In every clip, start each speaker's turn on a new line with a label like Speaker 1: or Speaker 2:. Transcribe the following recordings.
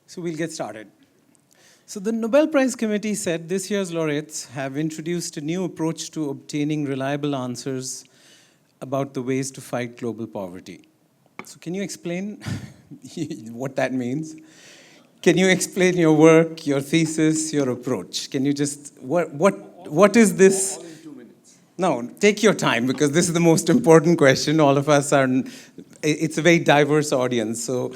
Speaker 1: So we'll get started. So the Nobel Prize Committee said this year's laureates have introduced a new approach to obtaining reliable answers about the ways to fight global poverty. So can you explain what that means? Can you explain your work, your thesis, your approach? Can you just, what is this?
Speaker 2: All in 2 minutes.
Speaker 1: No, take your time because this is the most important question. All of us are, it's a very diverse audience. So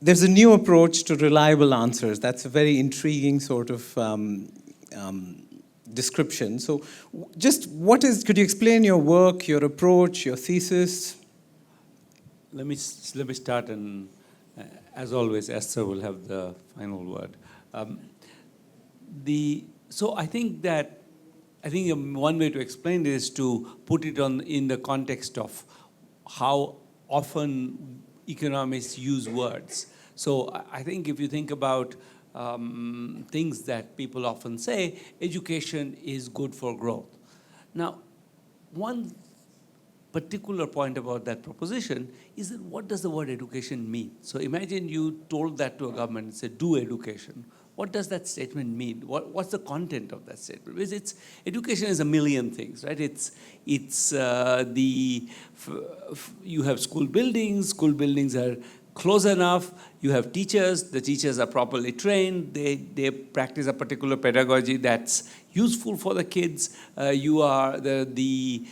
Speaker 1: there's a new approach to reliable answers. That's a very intriguing sort of description. So just could you explain your work, your approach, your thesis?
Speaker 2: Let me start, and as always, Esther will have the final word. So I think one way to explain it is to put it in the context of how often economists use words. So I think if you think about things that people often say, education is good for growth. Now, one particular point about that proposition is that what does the word education mean? So imagine you told that to a government and said, do education. What does that statement mean? What's the content of that statement? Because education is a million things, right? You have school buildings are close enough, you have teachers, the teachers are properly trained, they practice a particular pedagogy that's useful for the kids, the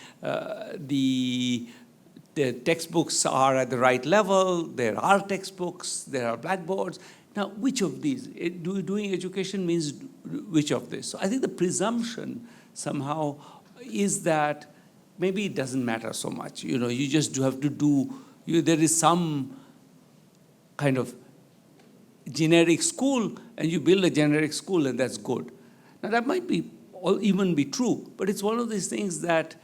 Speaker 2: textbooks are at the right level, there are textbooks, there are blackboards. Now, which of these? Doing education means which of this? So I think the presumption somehow is that maybe it doesn't matter so much. You just have to there is some kind of generic school, and you build a generic school, and that's good. Now, that might even be true, but it's one of these things that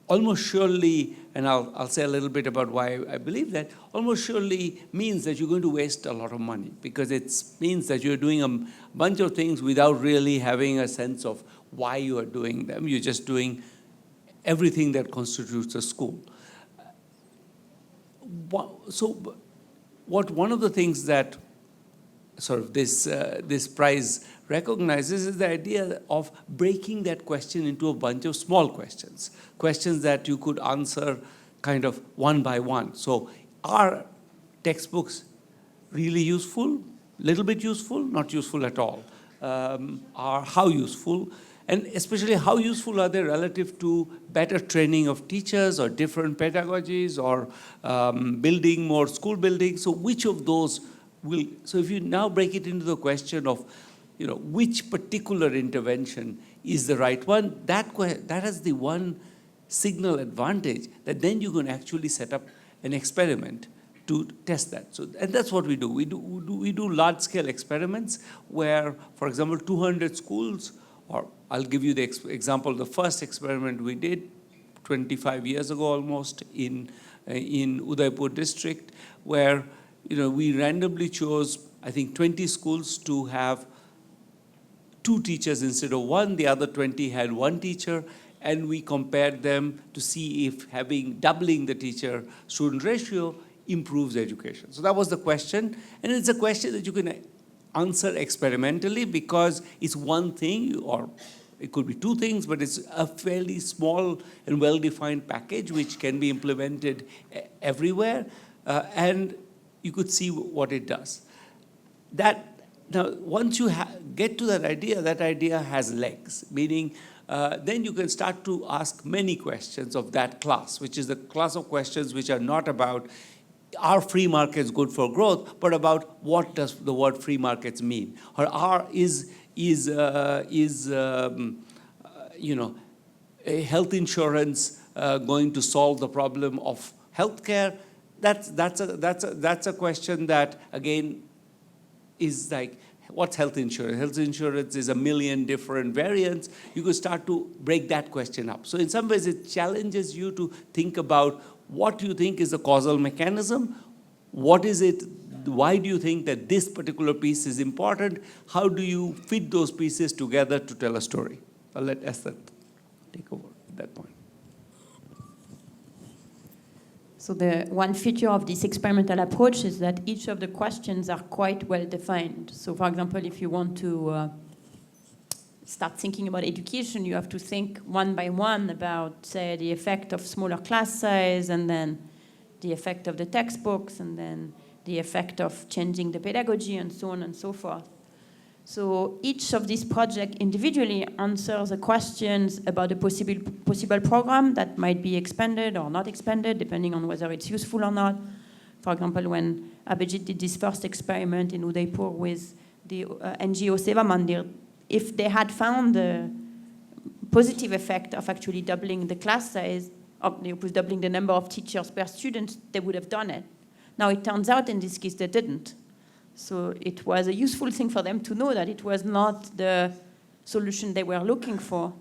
Speaker 2: almost surely, and I'll say a little bit about why I believe that, almost surely means that you're going to waste a lot of money, because it means that you're doing a bunch of things without really having a sense of why you are doing them. You're just doing everything that constitutes a school. So one of the things that sort of this prize recognizes is the idea of breaking that question into a bunch of small questions that you could answer kind of one by one. So are textbooks really useful, little bit useful, not useful at all? Are how useful? And especially how useful are they relative to better training of teachers or different pedagogies or building more school buildings? So which of those will, so if you now break it into the question of, which particular intervention is the right one, that has the one signal advantage that then you can actually set up an experiment to test that. So, and that's what we do. We do large-scale experiments where, for example, 200 schools, or I'll give you the example, the first experiment we did 25 years ago almost in Udaipur district, where we randomly chose, I think, 20 schools to have 2 teachers instead of 1. The other 20 had 1 teacher, and we compared them to see if doubling the teacher-student ratio improves education. So that was the question, and it's a question that you can answer experimentally because it's one thing, or it could be 2 things, but it's a fairly small and well-defined package which can be implemented everywhere, and you could see what it does. Now, once you get to that idea has legs, meaning then you can start to ask many questions of that class, which is the class of questions which are not about are free markets good for growth, but about what does the word free markets mean, or a health insurance going to solve the problem of healthcare? That's a question that again is like, what's health insurance? Health insurance is a million different variants. You could start to break that question up. So in some ways, it challenges you to think about what you think is the causal mechanism. What is it? Why do you think that this particular piece is important? How do you fit those pieces together to tell a story? I'll let Esther take over at that point.
Speaker 3: So the one feature of this experimental approach is that each of the questions are quite well defined. So for example, if you want to start thinking about education, you have to think one by one about, say, the effect of smaller class size, and then the effect of the textbooks, and then the effect of changing the pedagogy, and so on and so forth. So each of these projects individually answers the questions about the possible program that might be expanded or not expanded, depending on whether it's useful or not. For example, when Abhijeet did this first experiment in Udaipur with the NGO Seva Mandir, if they had found the positive effect of actually doubling the class size, of doubling the number of teachers per student, they would have done it. Now, it turns out in this case they didn't. So it was a useful thing for them to know that it was not the solution they were looking for.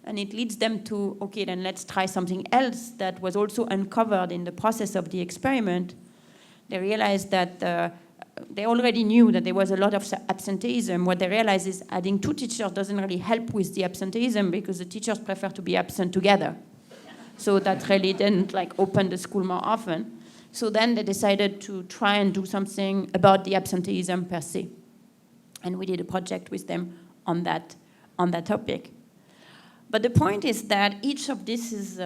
Speaker 3: And it leads them to, okay, then let's try something else that was also uncovered in the process of the experiment. They realized that they already knew that there was a lot of absenteeism. What they realized is adding 2 teachers doesn't really help with the absenteeism because the teachers prefer to be absent together. So that really didn't open the school more often. So then they decided to try and do something about the absenteeism per se. And we did a project with them on that topic. But the point is that each of this is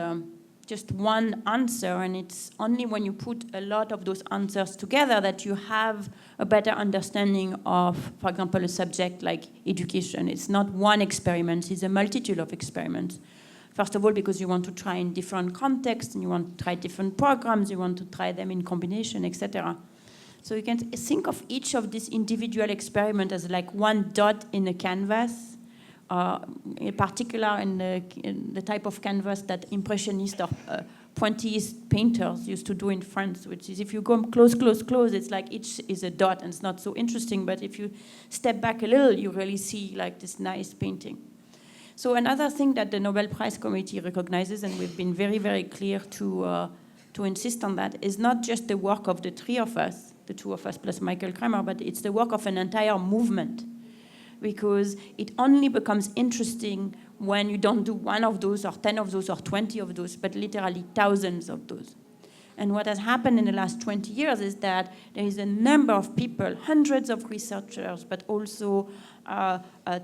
Speaker 3: just one answer, and it's only when you put a lot of those answers together that you have a better understanding of, for example, a subject like education. It's not one experiment, it's a multitude of experiments. First of all, because you want to try in different contexts, and you want to try different programs, you want to try them in combination, etc. So you can think of each of these individual experiments as like one dot in a canvas, in particular in the type of canvas that Impressionist or Pointillist painters used to do in France, which is if you go close, it's like each is a dot, and it's not so interesting, but if you step back a little, you really see like this nice painting. So another thing that the Nobel Prize Committee recognizes, and we've been very, very clear to insist on that, is not just the work of the 3 of us, the 2 of us plus Michael Kramer, but it's the work of an entire movement. Because it only becomes interesting when you don't do 1 of those or 10 of those or 20 of those, but literally thousands of those. And what has happened in the last 20 years is that there is a number of people, hundreds of researchers, but also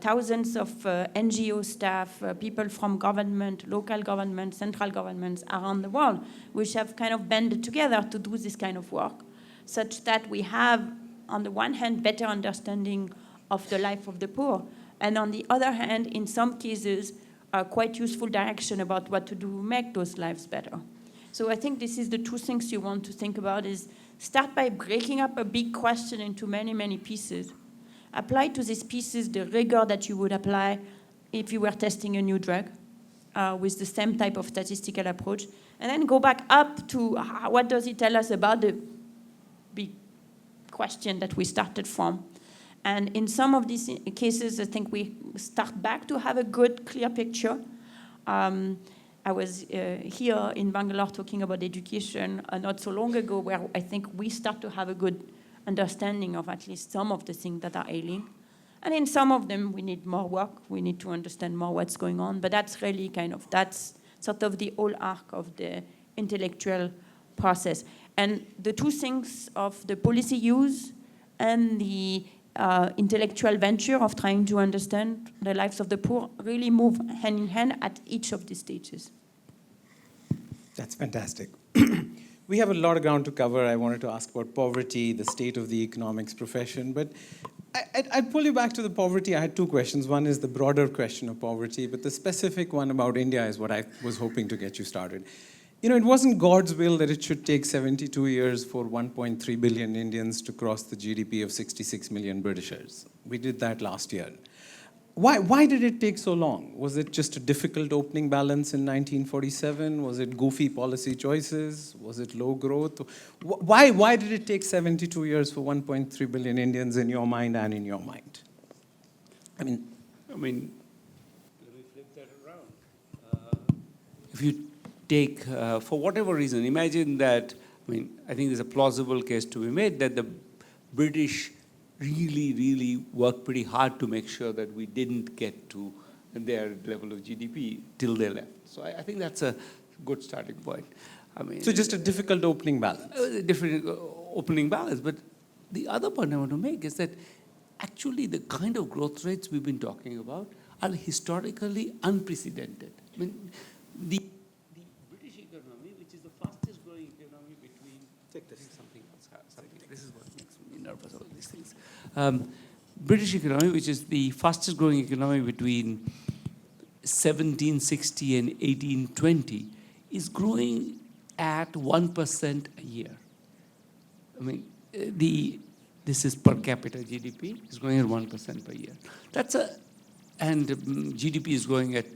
Speaker 3: thousands of NGO staff, people from government, local government, central governments around the world, which have kind of banded together to do this kind of work, such that we have, on the one hand, better understanding of the life of the poor, and on the other hand, in some cases, quite useful direction about what to do to make those lives better. So I think this is the 2 things you want to think about is start by breaking up a big question into many, many pieces. Apply to these pieces the rigor that you would apply if you were testing a new drug with the same type of statistical approach, and then go back up to what does it tell us about the big question that we started from. And in some of these cases, I think we start back to have a good, clear picture. I was here in Bangalore talking about education not so long ago, where I think we start to have a good understanding of at least some of the things that are ailing. And in some of them, we need more work. We need to understand more what's going on. But that's really that's sort of the whole arc of the intellectual process. And the 2 things of the policy use and the intellectual venture of trying to understand the lives of the poor really move hand in hand at each of these stages.
Speaker 1: That's fantastic. We have a lot of ground to cover. I wanted to ask about poverty, the state of the economics profession, but I'd pull you back to the poverty. I had 2 questions. One is the broader question of poverty, but the specific one about India is what I was hoping to get you started. It wasn't God's will that it should take 72 years for 1.3 billion Indians to cross the GDP of 66 million Britishers. We did that last year. Why did it take so long? Was it just a difficult opening balance in 1947? Was it goofy policy choices? Was it low growth? Why did it take 72 years for 1.3 billion Indians in your mind and in your mind? I mean,
Speaker 2: let me flip that around. If you take, for whatever reason, imagine that, I think there's a plausible case to be made that the British really worked pretty hard to make sure that we didn't get to their level of GDP till they left. So I think that's a good starting point. I mean,
Speaker 1: So just a difficult opening balance.
Speaker 2: different opening balance. But the other point I want to make is that actually the kind of growth rates we've been talking about are historically unprecedented. I mean, the British economy, which is the fastest growing economy between... Take this. Something else. This is what makes me nervous about these things. British economy, which is the fastest growing economy between 1760 and 1820, is growing at 1% a year. I mean, this is per capita GDP, is growing at 1% per year. And GDP is growing at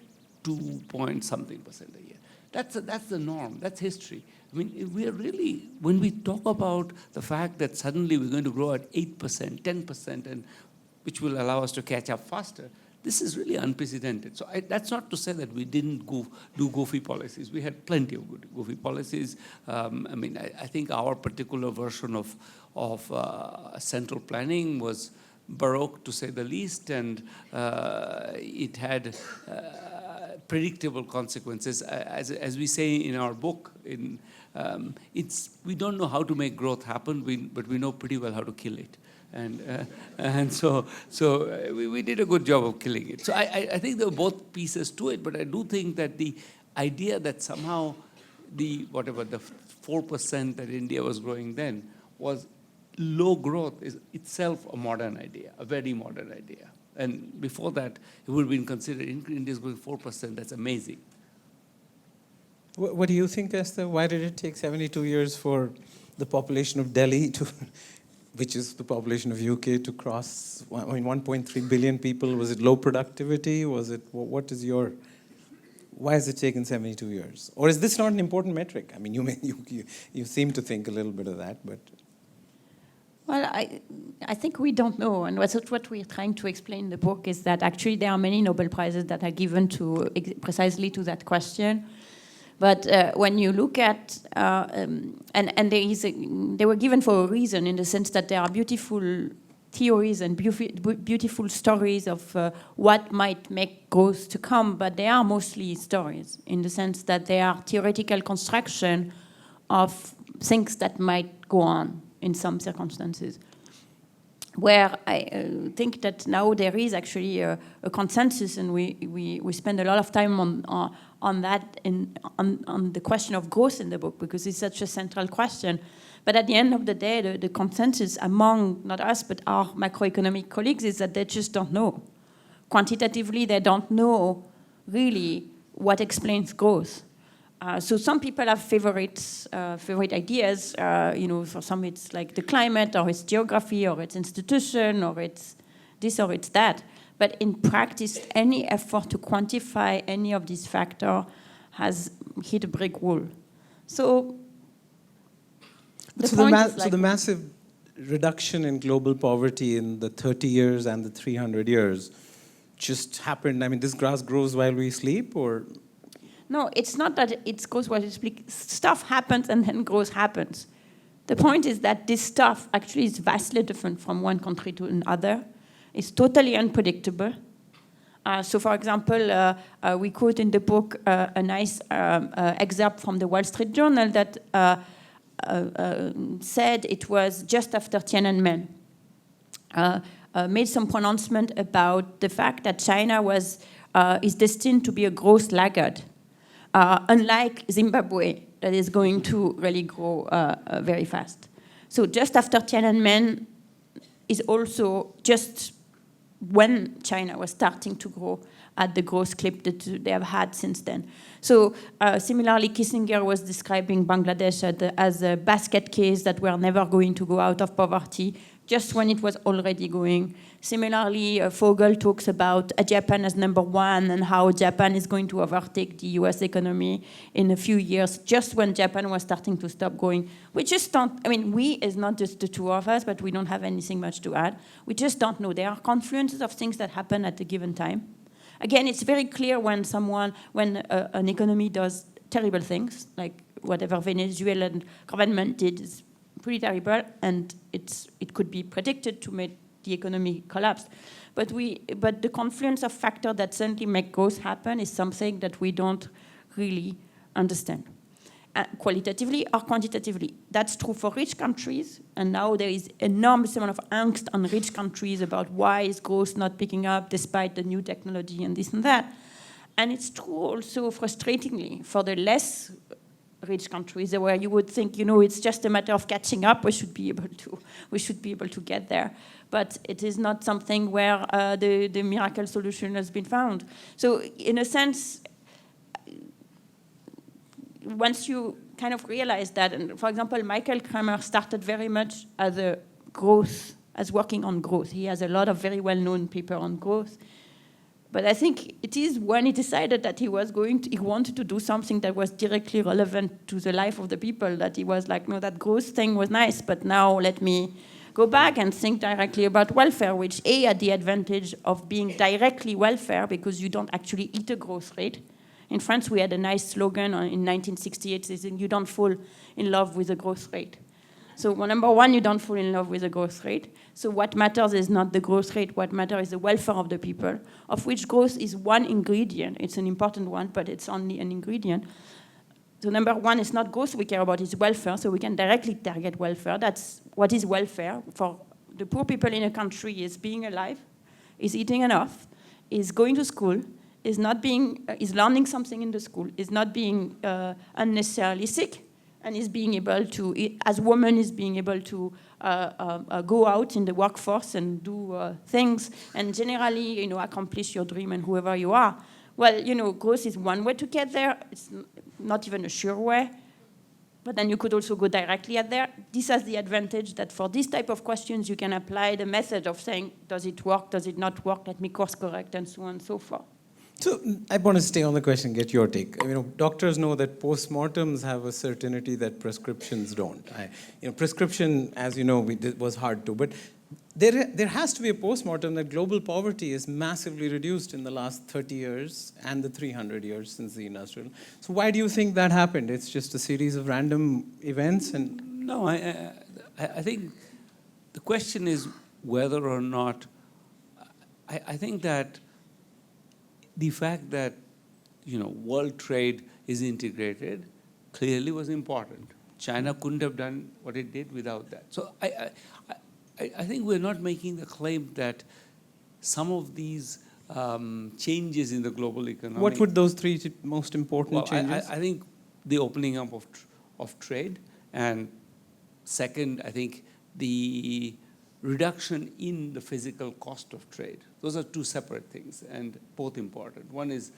Speaker 2: 2-point-something% a year. That's the norm, that's history. I mean, we are really, when we talk about the fact that suddenly we're going to grow at 8%, 10%, and which will allow us to catch up faster, this is really unprecedented. So that's not to say that we didn't do goofy policies. We had plenty of good goofy policies. I mean, I think our particular version of central planning was baroque, to say the least, and it had predictable consequences. As we say in our book, we don't know how to make growth happen, but we know pretty well how to kill it. And so we did a good job of killing it. So I think there were both pieces to it, but I do think that the idea that somehow the 4% that India was growing then was low growth is itself a modern idea, a very modern idea. And before that, it would have been considered India is growing 4%, that's amazing.
Speaker 1: What do you think, Esther? Why did it take 72 years for the population of Delhi to... which is the population of UK, to cross, I mean, 1.3 billion people? Was it low productivity? Was it, why has it taken 72 years? Or is this not an important metric? I mean, you seem to think a little bit of that, but...
Speaker 3: Well, I think we don't know, and what we're trying to explain in the book is that actually there are many Nobel Prizes that are given to precisely to that question. But when you look at, and they were given for a reason, in the sense that there are beautiful theories and beautiful stories of what might make growth to come, but they are mostly stories, in the sense that they are theoretical construction of things that might go on in some circumstances. Where I think that now there is actually a consensus, and we spend a lot of time on that, on the question of growth in the book, because it's such a central question. But at the end of the day, the consensus among, not us, but our macroeconomic colleagues is that they just don't know. Quantitatively, they don't know really what explains growth. So some people have favorite ideas. For some it's like the climate, or it's geography, or it's institution, or it's this, or it's that. But in practice, any effort to quantify any of these factors has hit a brick wall. So
Speaker 1: the massive reduction in global poverty in the 30 years and the 300 years just happened. I mean, this grass grows while we sleep, or?
Speaker 3: No, it's not that it grows while we sleep. Stuff happens and then growth happens. The point is that this stuff actually is vastly different from one country to another. It's totally unpredictable. So, for example, we quote in the book a nice excerpt from the Wall Street Journal that said it was just after Tiananmen, made some pronouncement about the fact that China is destined to be a growth laggard, unlike Zimbabwe, that is going to really grow very fast. So just after Tiananmen is also just when China was starting to grow at the growth clip that they have had since then. So similarly, Kissinger was describing Bangladesh as a basket case that we're never going to go out of poverty, just when it was already going. Similarly, Fogel talks about Japan as number one, and how Japan is going to overtake the US economy in a few years, just when Japan was starting to stop growing. We just don't, I mean, we is not just the two of us, but we don't have anything much to add. We just don't know. There are confluences of things that happen at a given time. Again, it's very clear when an economy does terrible things, like whatever Venezuelan government did is pretty terrible, and it could be predicted to make the economy collapse. But the confluence of factors that suddenly make growth happen is something that we don't really understand. qualitatively or quantitatively. That's true for rich countries, and now there is enormous amount of angst on rich countries about why is growth not picking up despite the new technology and this and that. And it's true also, frustratingly, for the less rich countries where you would think, it's just a matter of catching up. We should be able to get there, but it is not something where the miracle solution has been found. So, in a sense, once you kind of realize that, and for example, Michael Kramer started very much as working on growth. He has a lot of very well-known paper on growth. But I think it is when he decided that he wanted to do something that was directly relevant to the life of the people, that he was like, no, that growth thing was nice, but now let me go back and think directly about welfare, which had the advantage of being directly welfare because you don't actually eat a growth rate. In France, we had a nice slogan in 1968 saying, you don't fall in love with the growth rate. So number one, you don't fall in love with the growth rate. So what matters is not the growth rate. What matters is the welfare of the people, of which growth is one ingredient. It's an important one, but it's only an ingredient. So number one is not growth we care about, it's welfare. So we can directly target welfare. That's what is welfare for the poor people in a country: is being alive, is eating enough, is going to school, is learning something in the school, is not being unnecessarily sick, and is being able to, as women, is being able to go out in the workforce and do things, and generally, accomplish your dream and whoever you are. Well, growth is one way to get there. It's not even a sure way. But then you could also go directly at there. This has the advantage that for this type of questions, you can apply the method of saying, does it work, does it not work, let me course correct, and so on and so forth.
Speaker 1: So I want to stay on the question, get your take. Doctors know that postmortems have a certainty that prescriptions don't. Prescription, as you know, was hard to, but there has to be a postmortem that global poverty is massively reduced in the last 30 years and the 300 years since the industrial. So why do you think that happened? It's just a series of random events?
Speaker 2: No, I think the question is whether or not, I think that the fact that world trade is integrated clearly was important. China couldn't have done what it did without that. So I think we're not making the claim that some of these changes in the global economy.
Speaker 1: What would those three most important changes?
Speaker 2: I think the opening up of trade, and second, I think the reduction in the physical cost of trade. Those are two separate things and both important. One is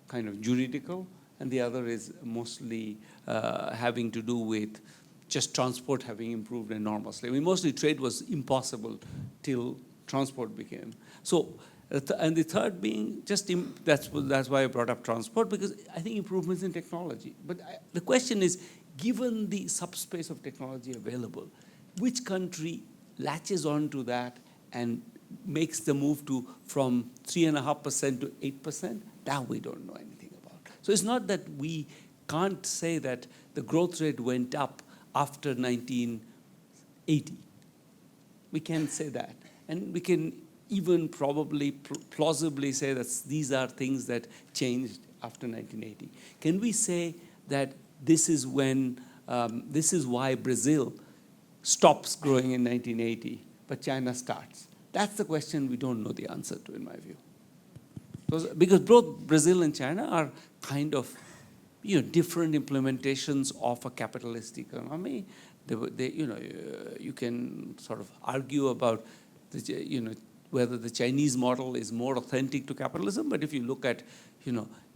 Speaker 2: kind of juridical, and the other is mostly having to do with just transport having improved enormously. I mean, mostly trade was impossible till transport became. So, and the third being that's why I brought up transport, because I think improvements in technology. But the question is, given the subspace of technology available, which country latches on to that and makes the move from 3.5% to 8%, that we don't know anything about. So it's not that we can't say that the growth rate went up after 1980. We can say that. And we can even probably plausibly say that these are things that changed after 1980. Can we say that this is why Brazil stops growing in 1980, but China starts? That's the question we don't know the answer to, in my view. Because both Brazil and China are kind of different implementations of a capitalist economy. You can sort of argue about whether the Chinese model is more authentic to capitalism, but if you look at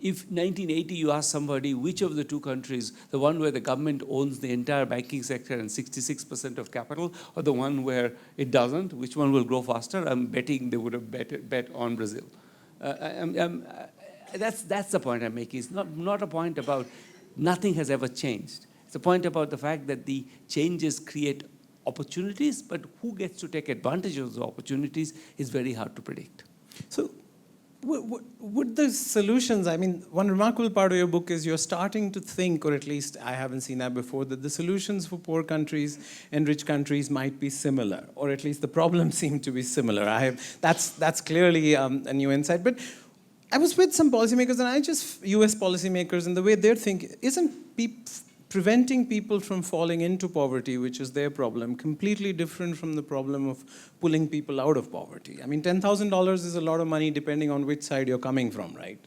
Speaker 2: if 1980 you ask somebody which of the two countries, the one where the government owns the entire banking sector and 66% of capital, or the one where it doesn't, which one will grow faster, I'm betting they would have bet on Brazil. That's the point I'm making. It's not a point about nothing has ever changed. It's a point about the fact that the changes create opportunities, but who gets to take advantage of those opportunities is very hard to predict.
Speaker 1: So would the solutions, one remarkable part of your book is you're starting to think, or at least I haven't seen that before, that the solutions for poor countries and rich countries might be similar, or at least the problems seem to be similar. That's clearly a new insight. But I was with some policymakers, and US policymakers, and the way they're thinking, isn't preventing people from falling into poverty, which is their problem, completely different from the problem of pulling people out of poverty. I mean, $10,000 is a lot of money depending on which side you're coming from, right?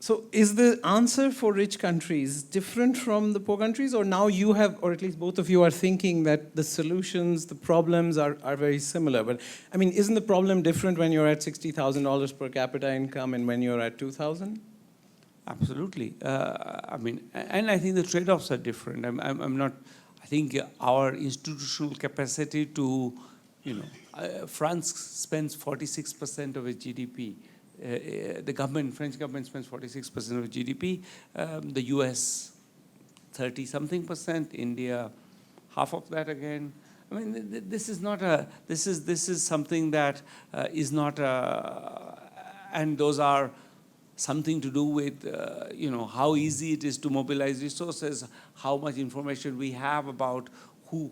Speaker 1: So is the answer for rich countries different from the poor countries, or now you have, or at least both of you are thinking that the solutions, the problems are very similar? But I mean, isn't the problem different when you're at $60,000 per capita income and when you're at 2,000?
Speaker 2: Absolutely. I mean, and I think the trade-offs are different. I'm not, I think our institutional capacity to, France spends 46% of its GDP. The French government spends 46% of GDP. The US, 30-something%. India, half of that again. I mean, this is not a. This is something that is not a. And those are something to do with how easy it is to mobilize resources, how much information we have about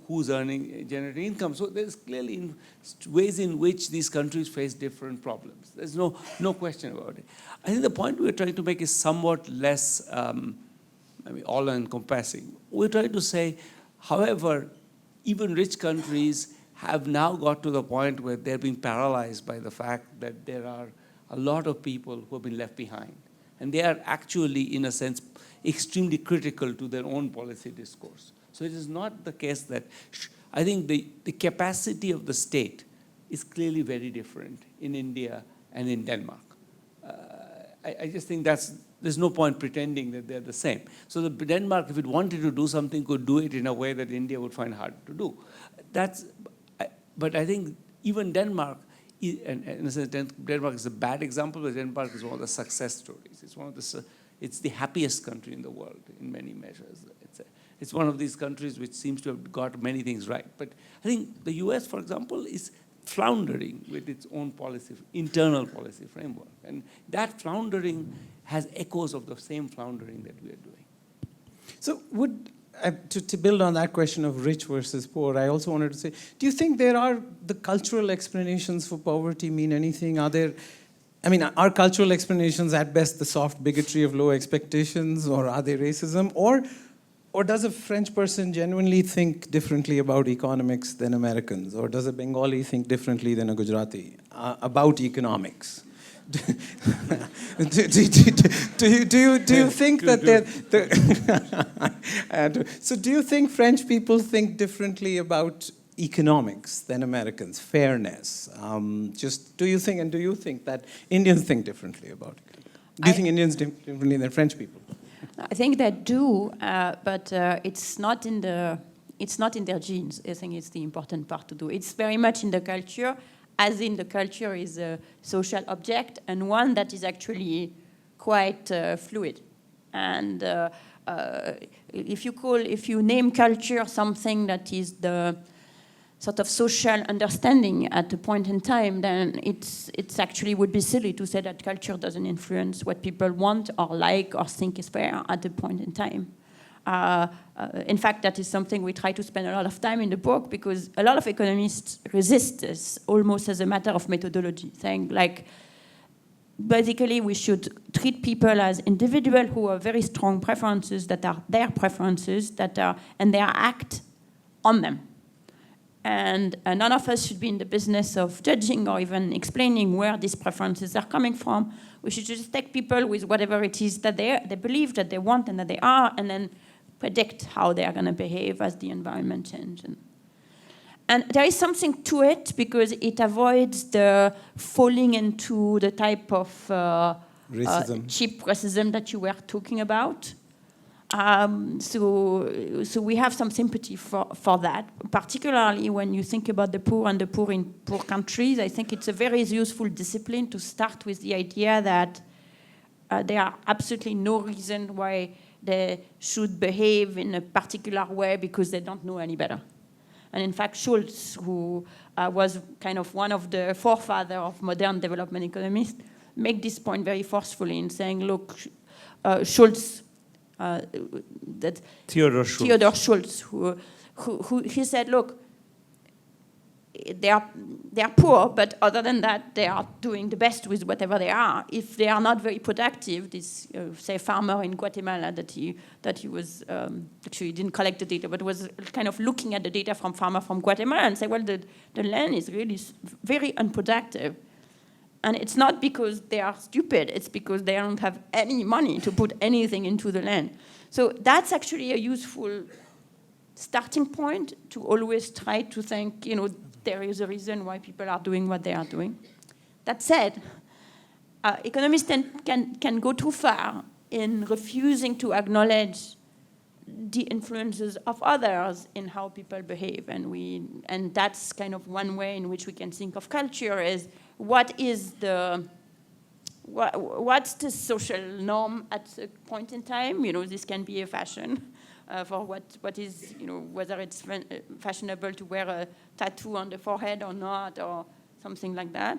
Speaker 2: who's generating income. So there's clearly ways in which these countries face different problems. There's no question about it. I think the point we're trying to make is somewhat less, all-encompassing. We're trying to say, however, even rich countries have now got to the point where they're being paralyzed by the fact that there are a lot of people who have been left behind. And they are actually, in a sense, extremely critical to their own policy discourse. So it is not the case that, I think the capacity of the state is clearly very different in India and in Denmark. I just think there's no point pretending that they're the same. So Denmark, if it wanted to do something, could do it in a way that India would find hard to do. But I think even Denmark, and in a sense, Denmark is a bad example, but Denmark is one of the success stories. It's the happiest country in the world in many measures. It's one of these countries which seems to have got many things right. But I think the US, for example, is floundering with its own internal policy framework. And that floundering has echoes of the same floundering that we are doing.
Speaker 1: So to build on that question of rich versus poor, I also wanted to say, do you think the cultural explanations for poverty mean anything? Are cultural explanations at best the soft bigotry of low expectations, or are they racism? Or does a French person genuinely think differently about economics than Americans? Or does a Bengali think differently than a Gujarati about economics? Do you think that so do you think French people think differently about economics than Americans? Fairness. Do you think that Indians think differently about it? Do you think Indians think differently than French people?
Speaker 3: I think they do, but it's not in their genes. I think it's the important part to do. It's very much in the culture, as in the culture is a social object and one that is actually quite fluid. And if you name culture something that is the sort of social understanding at a point in time, then it's actually would be silly to say that culture doesn't influence what people want or like or think is fair at a point in time. In fact, that is something we try to spend a lot of time in the book, because a lot of economists resist this almost as a matter of methodology, saying basically we should treat people as individuals who have very strong preferences that are their preferences and they act on them. And none of us should be in the business of judging or even explaining where these preferences are coming from. We should just take people with whatever it is that they believe, that they want, and that they are, and then predict how they are going to behave as the environment changes. And there is something to it, because it avoids the falling into the type of cheap racism that you were talking about. So we have some sympathy for that, particularly when you think about the poor and the poor in poor countries. I think it's a very useful discipline to start with the idea that there are absolutely no reason why they should behave in a particular way because they don't know any better. And in fact, Schultz, who was kind of one of the forefathers of modern development economists, make this point very forcefully in saying, look, Schultz, Theodor Schultz, who he said, look, they are poor, but other than that, they are doing the best with whatever they are. If they are not very productive, this say farmer in Guatemala that he was actually didn't collect the data, but was kind of looking at the data from farmer from Guatemala and say, well, the land is really very unproductive. And it's not because they are stupid, it's because they don't have any money to put anything into the land. So that's actually a useful starting point to always try to think, there is a reason why people are doing what they are doing. That said, economists can go too far in refusing to acknowledge the influences of others in how people behave. And that's kind of one way in which we can think of culture is what's the social norm at a point in time? This can be a fashion. For what is, whether it's fashionable to wear a tattoo on the forehead or not, or something like that.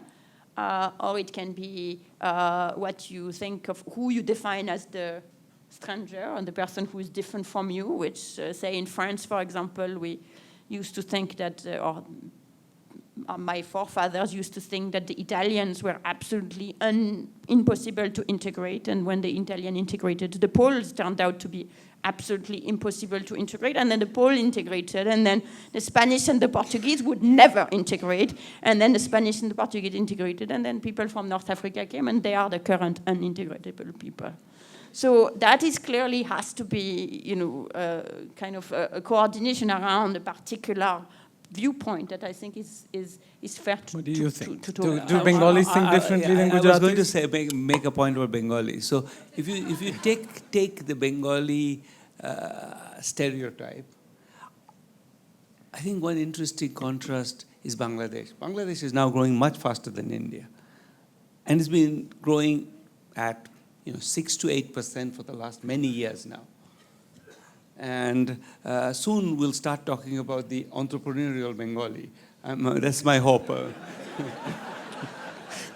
Speaker 3: Or it can be what you think of, who you define as the stranger, and the person who is different from you, which, say in France, for example, we used to think that, or my forefathers used to think that the Italians were absolutely impossible to integrate, and when the Italian integrated, the Poles turned out to be absolutely impossible to integrate, and then the Poles integrated, and then the Spanish and the Portuguese would never integrate, and then the Spanish and the Portuguese integrated, and then people from North Africa came, and they are the current unintegratable people. So that is clearly has to be, kind of a coordination around a particular viewpoint that I think is fair to.
Speaker 1: What do you think?
Speaker 3: To
Speaker 1: do Bengalis think differently than Gujaratis?
Speaker 2: I was going to say make a point about Bengali. So if you take the Bengali stereotype, I think one interesting contrast is Bangladesh. Bangladesh is now growing much faster than India, and it's been growing at 6 to 8% for the last many years now. And soon we'll start talking about the entrepreneurial Bengali. That's my hope.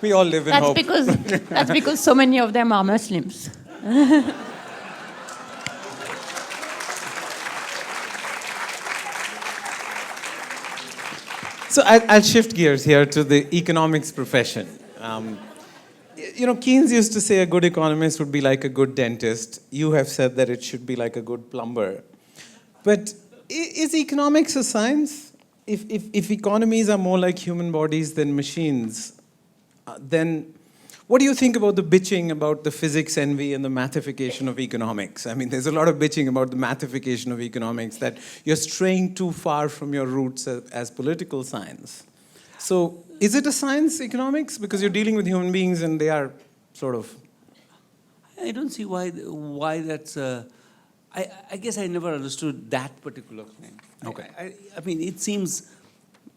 Speaker 1: We all live in hope.
Speaker 3: That's because so many of them are Muslims.
Speaker 1: So I'll shift gears here to the economics profession. Keynes used to say a good economist would be like a good dentist. You have said that it should be like a good plumber. But is economics a science? If economies are more like human bodies than machines, then what do you think about the bitching about the physics envy and the mathification of economics? I mean, there's a lot of bitching about the mathification of economics, that you're straying too far from your roots as political science. So is it a science, economics? Because you're dealing with human beings and they are sort of...
Speaker 2: I don't see why that's... I guess I never understood that particular thing.
Speaker 1: Okay.
Speaker 2: I mean, it seems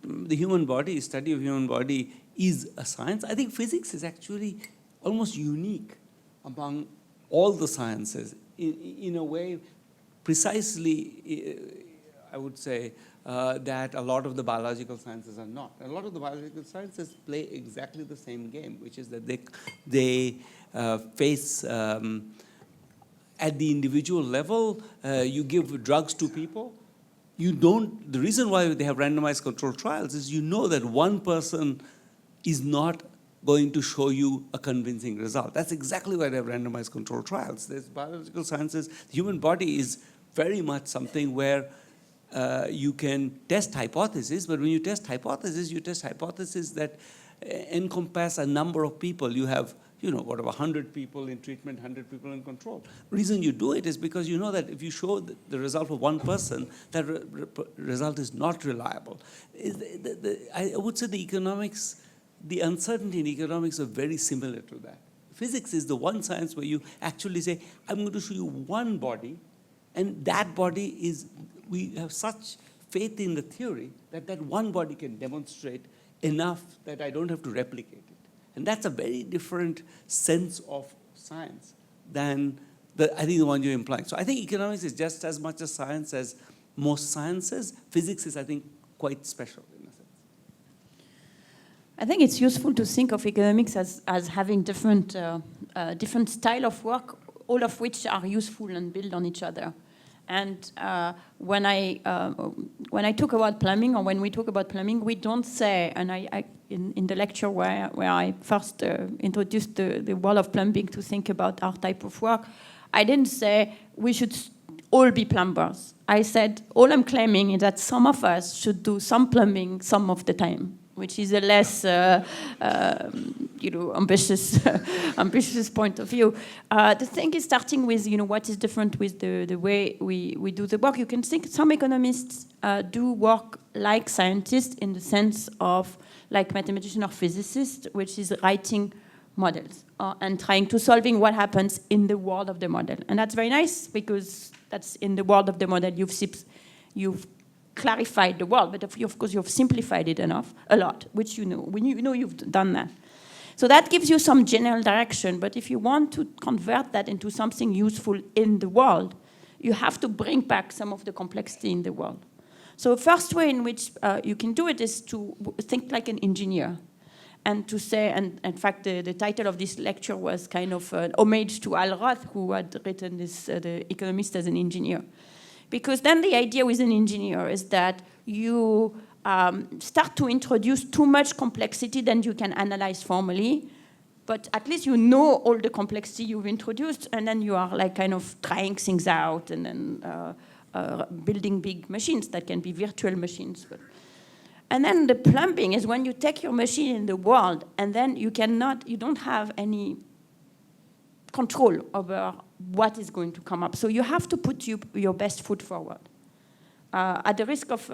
Speaker 2: the human body, study of human body is a science. I think physics is actually almost unique among all the sciences. In a way, precisely, I would say, that a lot of the biological sciences are not. A lot of the biological sciences play exactly the same game, which is that they face, at the individual level, you give drugs to people. The reason why they have randomized controlled trials is that one person is not going to show you a convincing result. That's exactly why they have randomized controlled trials. There's biological sciences. The human body is very much something where you can test hypotheses, but when you test hypotheses that encompass a number of people. You have, 100 people in treatment, 100 people in control. The reason you do it is because you know that if you show the result for one person, that result is not reliable. I would say the uncertainty in economics are very similar to that. Physics is the one science where you actually say, I'm going to show you one body, and that body is, we have such faith in the theory that one body can demonstrate enough that I don't have to replicate it. And that's a very different sense of science than I think the one you're implying. So I think economics is just as much a science as most sciences. Physics is, I think, quite special in a sense.
Speaker 3: I think it's useful to think of economics as having different style of work, all of which are useful and build on each other. And when I talk about plumbing, or when we talk about plumbing, we don't say, and in the lecture where I first introduced the world of plumbing to think about our type of work, I didn't say we should all be plumbers. I said all I'm claiming is that some of us should do some plumbing some of the time, which is a less ambitious point of view. The thing is, starting with what is different with the way we do the work. You can think some economists do work like scientists in the sense of like mathematician or physicist, which is writing models and trying to solving what happens in the world of the model. And that's very nice because that's in the world of the model you've clarified the world, but of course you've simplified it a lot, which when you know you've done that. So that gives you some general direction, but if you want to convert that into something useful in the world, you have to bring back some of the complexity in the world. So the first way in which you can do it is to think like an engineer, and to say, and in fact the title of this lecture was kind of an homage to Al Roth, who had written The Economist as an Engineer. Because then the idea with an engineer is that you start to introduce too much complexity than you can analyze formally, but at least you know all the complexity you've introduced, and then you are like kind of trying things out and then building big machines that can be virtual machines. And then the plumbing is when you take your machine in the world and then you don't have any control over what is going to come up. So you have to put your best foot forward. At the risk of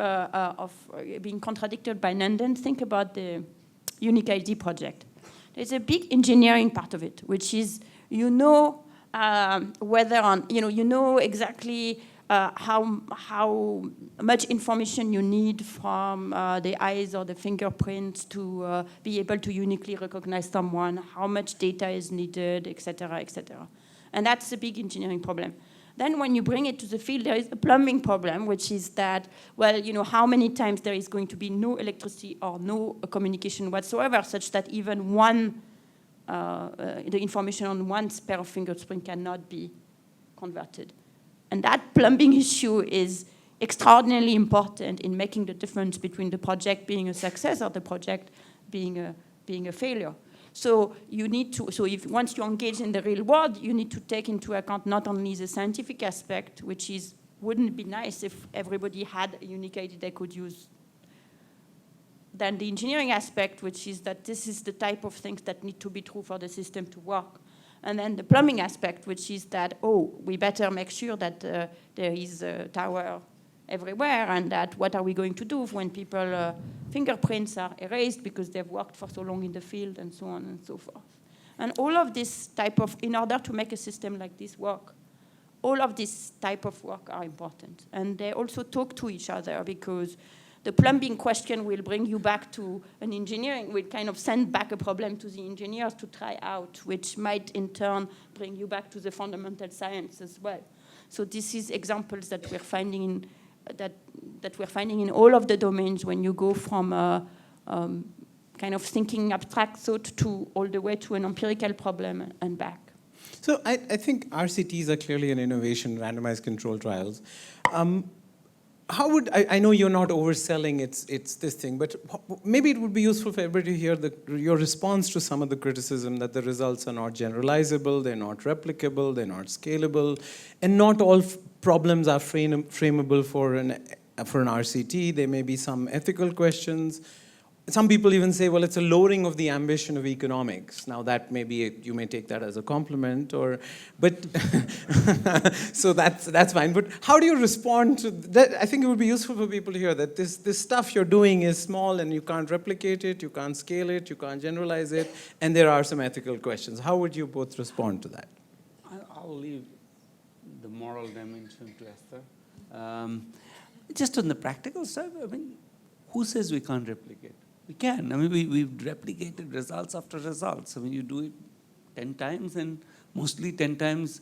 Speaker 3: being contradicted by Nandan, think about the Unique ID project. There's a big engineering part of it, which is exactly how much information you need from the eyes or the fingerprints to be able to uniquely recognize someone, how much data is needed, etc., etc. And that's a big engineering problem. Then when you bring it to the field, there is a plumbing problem, which is that, how many times there is going to be no electricity or no communication whatsoever, such that even the information on one pair of fingerprints cannot be converted. And that plumbing issue is extraordinarily important in making the difference between the project being a success or the project being a failure. So once you engage in the real world, you need to take into account not only the scientific aspect, which wouldn't it be nice if everybody had a unique ID they could use, then the engineering aspect, which is that this is the type of things that need to be true for the system to work. And then the plumbing aspect, which is that, we better make sure that there is a tower everywhere, and that what are we going to do when people fingerprints are erased because they've worked for so long in the field, and so on and so forth. And all of this type of, in order to make a system like this work, all of this type of work are important. And they also talk to each other, because the plumbing question will bring you back to an engineering, will kind of send back a problem to the engineers to try out, which might in turn bring you back to the fundamental science as well. So this is examples that we're finding in that we're finding in all of the domains when you go from kind of thinking abstract thought to all the way to an empirical problem and back.
Speaker 1: So I think RCTs are clearly an innovation, randomized controlled trials. How would, I know you're not overselling it's this thing, but maybe it would be useful for everybody to hear your response to some of the criticism that the results are not generalizable, they're not replicable, they're not scalable, and not all problems are frameable for an RCT. There may be some ethical questions. Some people even say, well, it's a lowering of the ambition of economics. Now that may be, you may take that as a compliment, but so that's fine. But how do you respond to that? I think it would be useful for people to hear that this stuff you're doing is small and you can't replicate it, you can't scale it, you can't generalize it, and there are some ethical questions. How would you both respond to that?
Speaker 2: I'll leave the moral dimension to Esther. Just on the practical side, I mean, who says we can't replicate? We can. I mean, we've replicated results after results. I mean, you do it 10 times, and mostly 10 times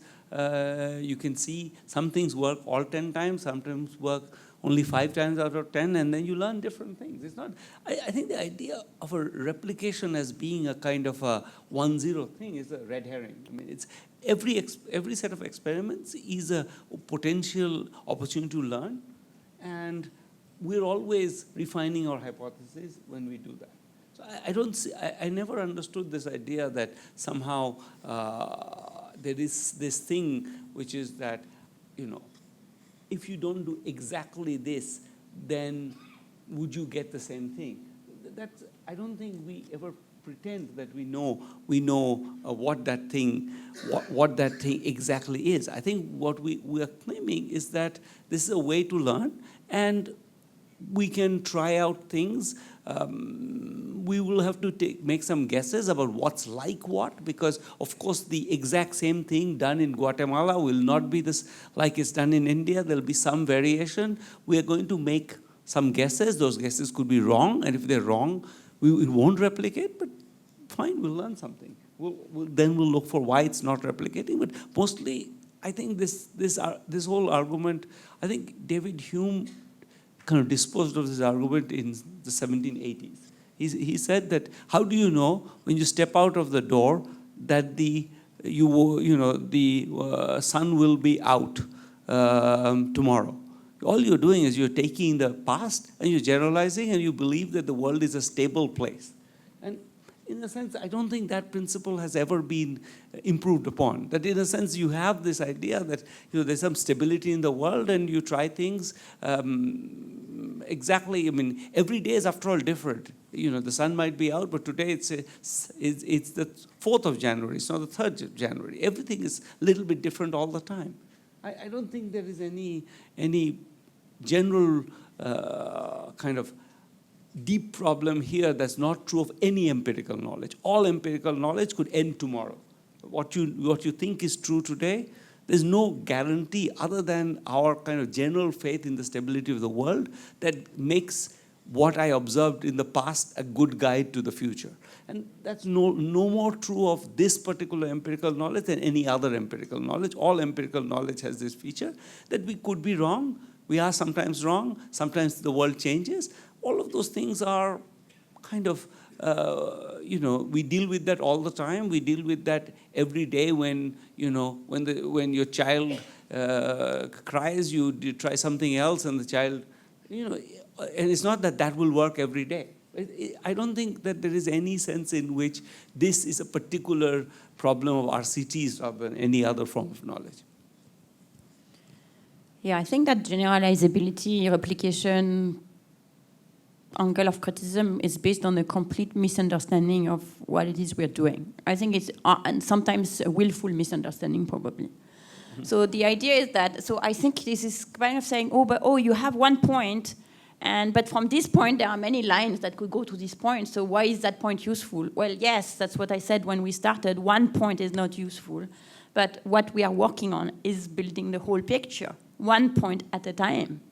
Speaker 2: you can see some things work all 10 times, sometimes work only 5 times out of 10, and then you learn different things. It's not, I think the idea of a replication as being a kind of a 1-0 thing is a red herring. I mean, it's every set of experiments is a potential opportunity to learn, and we're always refining our hypotheses when we do that. So I don't see, I never understood this idea that somehow there is this thing which is that, you know, if you don't do exactly this, then would you get the same thing? That's, I don't think we ever pretend that we know what that thing exactly is. I think what we are claiming is that this is a way to learn, and we can try out things. We will have to make some guesses about what's like what, because of course the exact same thing done in Guatemala will not be this like it's done in India. There'll be some variation. We are going to make some guesses. Those guesses could be wrong, and if they're wrong, we won't replicate, but fine, we'll learn something. Then we'll look for why it's not replicating. But mostly, I think this whole argument, I think David Hume kind of disposed of this argument in the 1780s. He said that, how do you know when you step out of the door that the sun will be out tomorrow? All you're doing is you're taking the past and you're generalizing, and you believe that the world is a stable place. And in a sense, I don't think that principle has ever been improved upon. That in a sense, you have this idea that, you know, there's some stability in the world, and you try things exactly. I mean, every day is after all different. You know, the sun might be out, but today it's the 4th of January. It's not the 3rd of January. Everything is a little bit different all the time. I don't think there is any general kind of deep problem here that's not true of any empirical knowledge. All empirical knowledge could end tomorrow. What you think is true today, there's no guarantee other than our kind of general faith in the stability of the world that makes what I observed in the past a good guide to the future. And that's no more true of this particular empirical knowledge than any other empirical knowledge. All empirical knowledge has this feature that we could be wrong. We are sometimes wrong. Sometimes the world changes. All of those things are kind of, we deal with that all the time. We deal with that every day when your child cries, you try something else, and the child, and it's not that will work every day. I don't think that there is any sense in which this is a particular problem of RCTs rather than any other form of knowledge.
Speaker 3: Yeah, I think that generalizability, replication, angle of criticism is based on a complete misunderstanding of what it is we're doing. I think it's and sometimes a willful misunderstanding, probably. Mm-hmm. So the idea is that, so I think this is kind of saying, you have one point, but from this point there are many lines that could go to this point, so why is that point useful? Well, yes, that's what I said when we started. One point is not useful, but what we are working on is building the whole picture, one point at a time.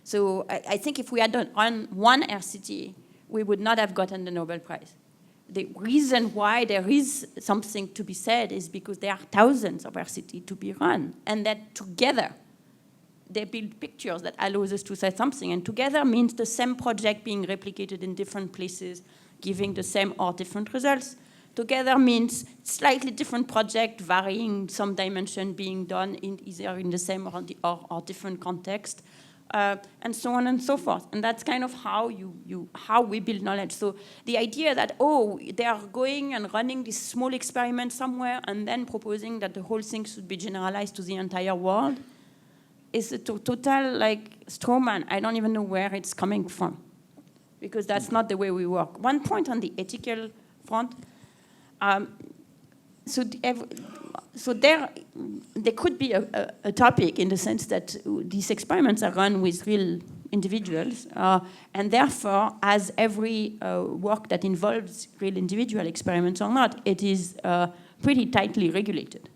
Speaker 3: So I think if we had done on one RCT, we would not have gotten the Nobel Prize. The reason why there is something to be said is because there are thousands of RCT to be run, and that together they build pictures that allows us to say something. And together means the same project being replicated in different places, giving the same or different results. Together means slightly different project, varying some dimension being done either in the same or different context. And so on and so forth. And that's kind of how how we build knowledge. So the idea that, they are going and running this small experiment somewhere and then proposing that the whole thing should be generalized to the entire world is a total straw man. I don't even know where it's coming from, because that's not the way we work. One point on the ethical front. So there could be a topic in the sense that these experiments are run with real individuals, and therefore, as every work that involves real individual experiments or not, it is pretty tightly regulated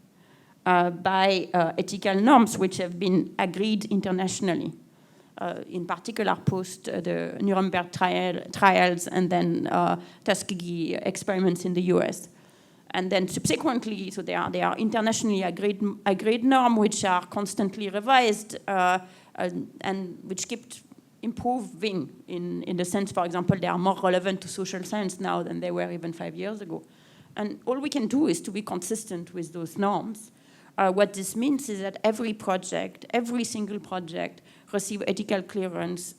Speaker 3: by ethical norms which have been agreed internationally, in particular post the Nuremberg trials and then Tuskegee experiments in the US. And then subsequently, so they are internationally agreed norms which are constantly revised and which keep improving in the sense, for example, they are more relevant to social science now than they were even 5 years ago. And all we can do is to be consistent with those norms. What this means is that every single project, receive ethical clearance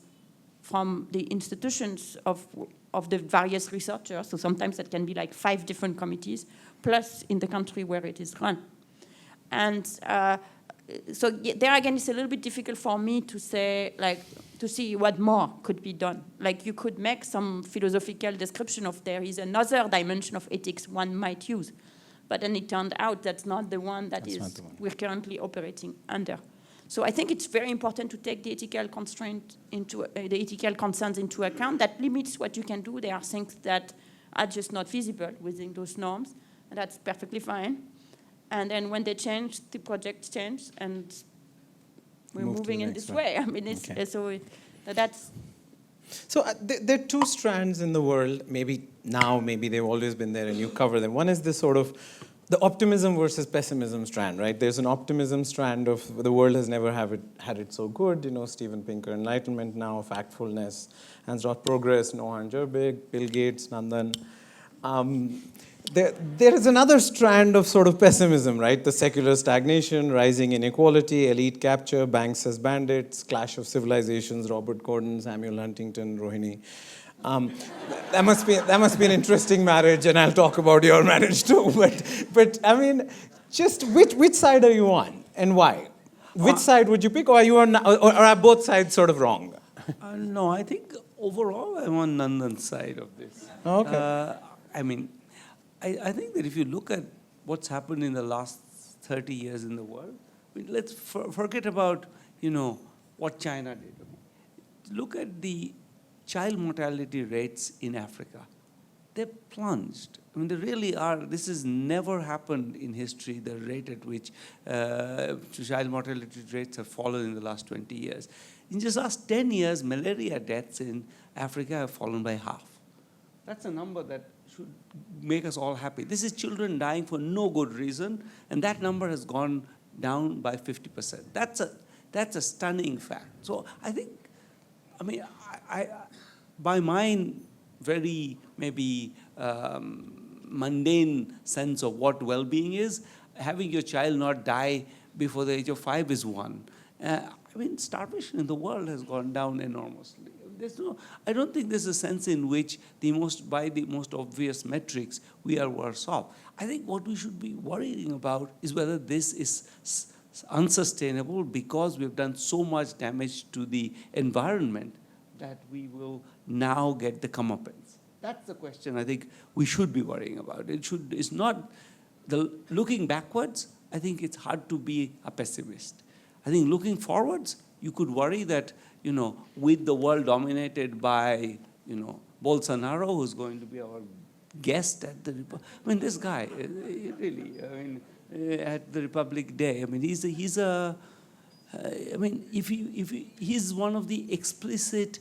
Speaker 3: from the institutions of the various researchers. So sometimes that can be like 5 different committees, plus in the country where it is run. And so there again, it's a little bit difficult for me to say, like, to see what more could be done. Like, you could make some philosophical description of there is another dimension of ethics one might use. But then it turned out that's not the one we're currently operating under. So I think it's very important to take the ethical constraint into the ethical concerns into account. That limits what you can do. There are things that are just not feasible within those norms, and that's perfectly fine. And then when they change, the project change, and we're moving in this way. I mean, it's,
Speaker 1: okay.
Speaker 3: so that's.
Speaker 1: So there are 2 strands in the world, maybe now, maybe they've always been there and you cover them. One is this sort of the optimism versus pessimism strand, right? There's an optimism strand of the world has never had it so good, you know, Steven Pinker, enlightenment now, factfulness, hands-on progress, Nohan Jurbig, Bill Gates, Nandan. There is another strand of sort of pessimism, right? The secular stagnation, rising inequality, elite capture, banks as bandits, clash of civilizations, Robert Gordon, Samuel Huntington, Rohini. That must be an interesting marriage, and I'll talk about your marriage too. But I mean, just which side are you on, and why? Which side would you pick, or are you on, or are both sides sort of wrong?
Speaker 2: No, I think overall I'm on Nandan's side of this.
Speaker 1: Okay.
Speaker 2: I mean, I think that if you look at what's happened in the last 30 years in the world, I mean, let's forget about, you know, what China did. Look at the child mortality rates in Africa. They've plunged. I mean, they really are. This has never happened in history, the rate at which child mortality rates have fallen in the last 20 years. In just the last 10 years, malaria deaths in Africa have fallen by half. That's a number that should make us all happy. This is children dying for no good reason, and that number has gone down by 50%. That's a stunning fact. So I think, I mean, I by my very maybe mundane sense of what well-being is, having your child not die before the age of 5 is one. I mean, starvation in the world has gone down enormously. I don't think there's a sense in which by the most obvious metrics, we are worse off. I think what we should be worrying about is whether this is unsustainable because we've done so much damage to the environment that we will now get the comeuppance. That's the question I think we should be worrying about. It's not looking backwards. I think it's hard to be a pessimist. I think looking forwards, you could worry that, you know, with the world dominated by, you know, Bolsonaro, who's going to be our guest at the, I mean, this guy, really, I mean, at the Republic Day, I mean, he's one of the explicit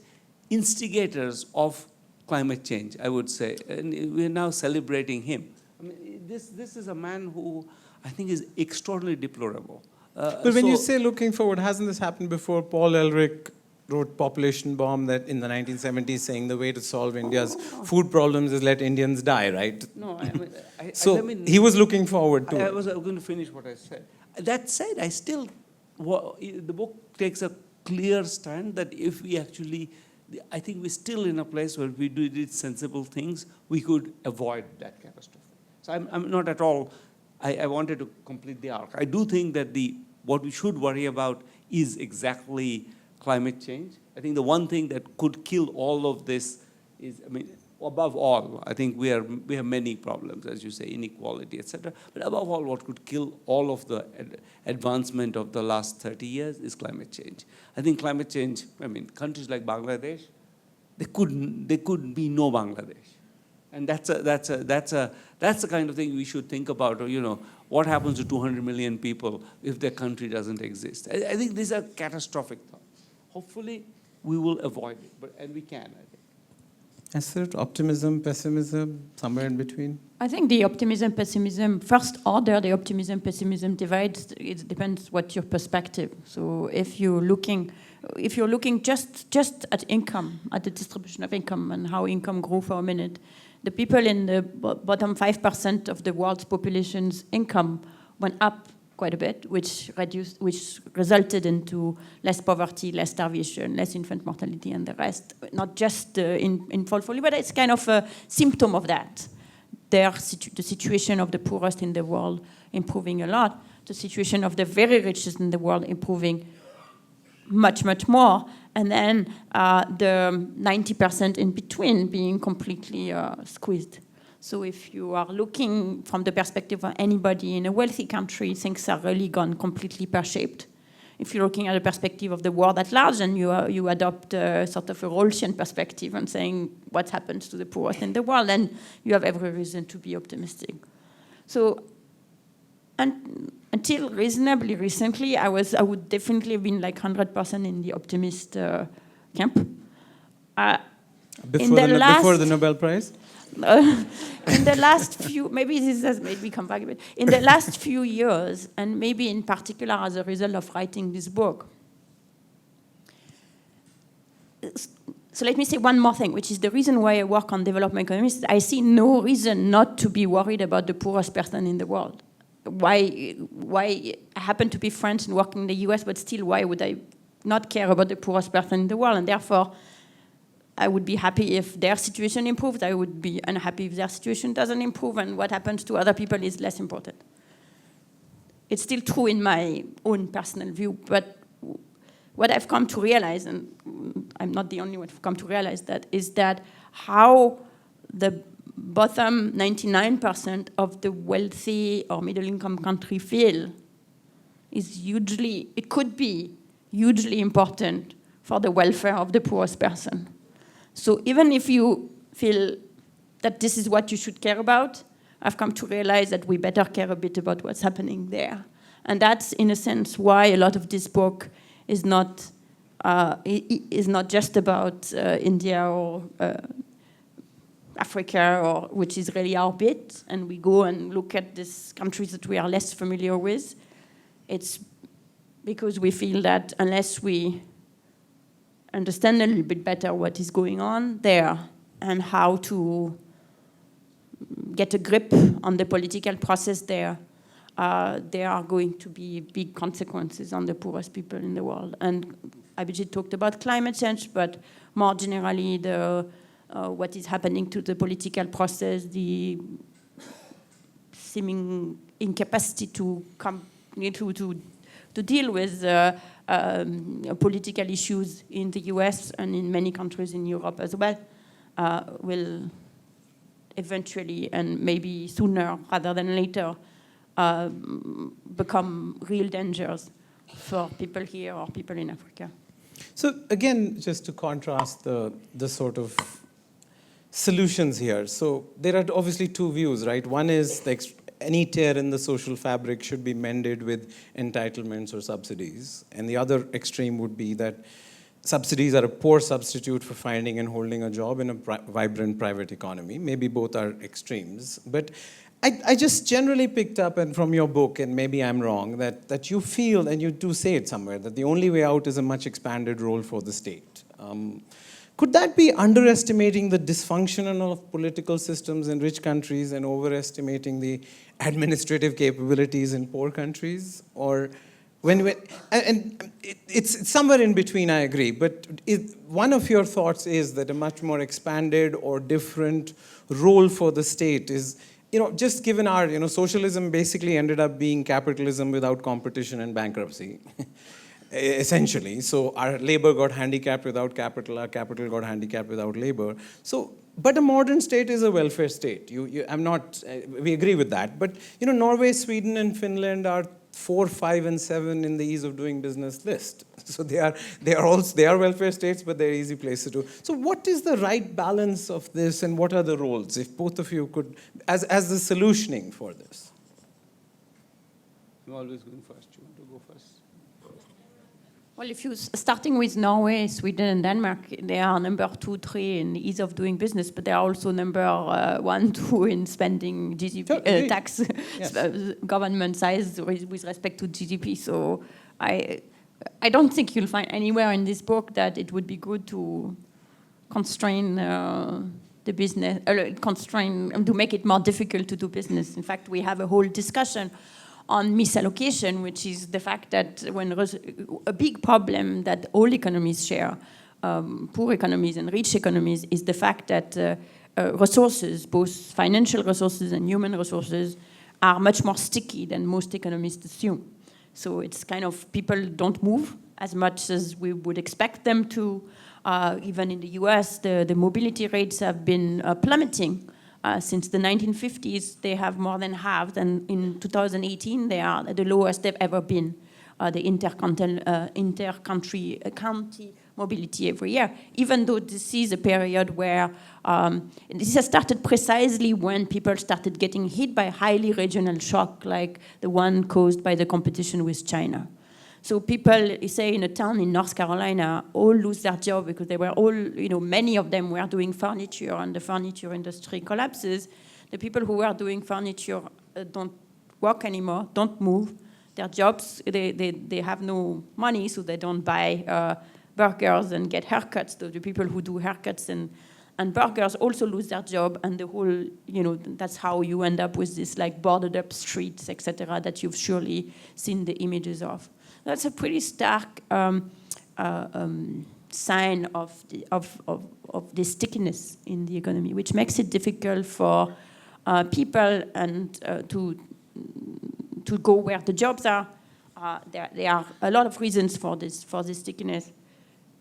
Speaker 2: instigators of climate change, I would say, and we're now celebrating him. I mean, this is a man who I think is extraordinarily deplorable.
Speaker 1: But when you say looking forward, hasn't this happened before? Paul Ehrlich wrote Population Bomb that in the 1970s, saying the way to solve India's food problems is let Indians die, right?
Speaker 2: No,
Speaker 1: I mean, he was looking forward to it.
Speaker 2: I was going to finish what I said. That said, the book takes a clear stand that if we actually, I think we're still in a place where we did sensible things, we could avoid that catastrophe. So I'm not at all, I wanted to complete the arc. I do think that what we should worry about is exactly climate change. I think the one thing that could kill all of this is, I mean, above all, I think we have many problems, as you say, inequality, etc. But above all, what could kill all of the advancement of the last 30 years is climate change. I think climate change, I mean, countries like Bangladesh, there could be no Bangladesh. And that's the kind of thing we should think about, or, you know, what happens to 200 million people if their country doesn't exist? I think these are catastrophic thoughts. Hopefully, we will avoid it, and we can, I think.
Speaker 1: Esther, optimism, pessimism, somewhere in between?
Speaker 3: I think the optimism-pessimism, first order, the optimism-pessimism divide, it depends what your perspective. So if you're looking just at income, at the distribution of income and how income grew for a minute, the people in the bottom 5% of the world's population's income went up quite a bit, which resulted into less poverty, less starvation, less infant mortality, and the rest. Not just in portfolio, but it's kind of a symptom of that. The situation of the poorest in the world improving a lot, the situation of the very richest in the world improving much, much more, and then the 90% in between being completely squeezed. So if you are looking from the perspective of anybody in a wealthy country, things are really gone completely pear-shaped. If you're looking at the perspective of the world at large, and you adopt sort of a Rawlsian perspective and saying what happens to the poorest in the world, then you have every reason to be optimistic. So until reasonably recently, I would definitely have been like 100% in the optimist camp.
Speaker 1: Before the Nobel Prize?
Speaker 3: In the last few, maybe this has made me come back a bit. In the last few years, and maybe in particular as a result of writing this book. So let me say one more thing, which is the reason why I work on development economics. I see no reason not to be worried about the poorest person in the world. Why I happen to be French and work in the US, but still, why would I not care about the poorest person in the world? And therefore, I would be happy if their situation improves. I would be unhappy if their situation doesn't improve, and what happens to other people is less important. It's still true in my own personal view, but what I've come to realize, and I'm not the only one who've come to realize that, is that how the bottom 99% of the wealthy or middle-income country feel is it could be hugely important for the welfare of the poorest person. So even if you feel that this is what you should care about, I've come to realize that we better care a bit about what's happening there. And that's, in a sense, why a lot of this book is not just about India or Africa, which is really our bit, and we go and look at these countries that we are less familiar with. It's because we feel that unless we understand a little bit better what is going on there and how to get a grip on the political process there are going to be big consequences on the poorest people in the world. And Abhijeet talked about climate change, but more generally, what is happening to the political process, the seeming incapacity to deal with political issues in the US and in many countries in Europe as well, will eventually, and maybe sooner rather than later, become real dangers for people here or people in Africa.
Speaker 1: So again, just to contrast the sort of solutions here. So there are obviously two views, right? One is any tear in the social fabric should be mended with entitlements or subsidies. And the other extreme would be that subsidies are a poor substitute for finding and holding a job in a vibrant private economy. Maybe both are extremes. But I just generally picked up, and from your book, and maybe I'm wrong, that you feel, and you do say it somewhere, that the only way out is a much expanded role for the state. Could that be underestimating the dysfunction of political systems in rich countries and overestimating the administrative capabilities in poor countries? Or it's somewhere in between, I agree. But one of your thoughts is that a much more expanded or different role for the state is, just given our, socialism basically ended up being capitalism without competition and bankruptcy. Essentially. So our labor got handicapped without capital, our capital got handicapped without labor. So, but a modern state is a welfare state. We agree with that. But, Norway, Sweden, and Finland are 4, 5, and 7 in the ease of doing business list. So they are welfare states, but they're easy places to do. So what is the right balance of this, and what are the roles? If both of you could, as the solutioning for this.
Speaker 2: I'm always going first. You want to go first?
Speaker 3: Well, if you starting with Norway, Sweden, and Denmark, they are number 2, 3 in ease of doing business, but they are also number 1, 2 in spending GDP tax
Speaker 1: Yes.
Speaker 3: government size with respect to GDP. So I don't think you'll find anywhere in this book that it would be good to constrain the business, to make it more difficult to do business. In fact, we have a whole discussion on misallocation, which is the fact that when a big problem that all economies share, poor economies and rich economies, is the fact that resources, both financial resources and human resources, are much more sticky than most economists assume. So it's kind of people don't move as much as we would expect them to. Even in the US, the mobility rates have been plummeting. Since the 1950s, they have more than halved, and in 2018, they are the lowest they've ever been, the inter-country county mobility every year, even though this is a period where this has started precisely when people started getting hit by highly regional shock, like the one caused by the competition with China. So people, say, in a town in North Carolina, all lose their job because they were all, many of them were doing furniture, and the furniture industry collapses. The people who were doing furniture don't work anymore, don't move. Their jobs, they have no money, so they don't buy burgers and get haircuts. So the people who do haircuts and burgers also lose their job, and the whole, that's how you end up with this like boarded up streets, etc., that you've surely seen the images of. That's a pretty stark sign of the stickiness in the economy, which makes it difficult for people and to go where the jobs are. There are a lot of reasons for this stickiness.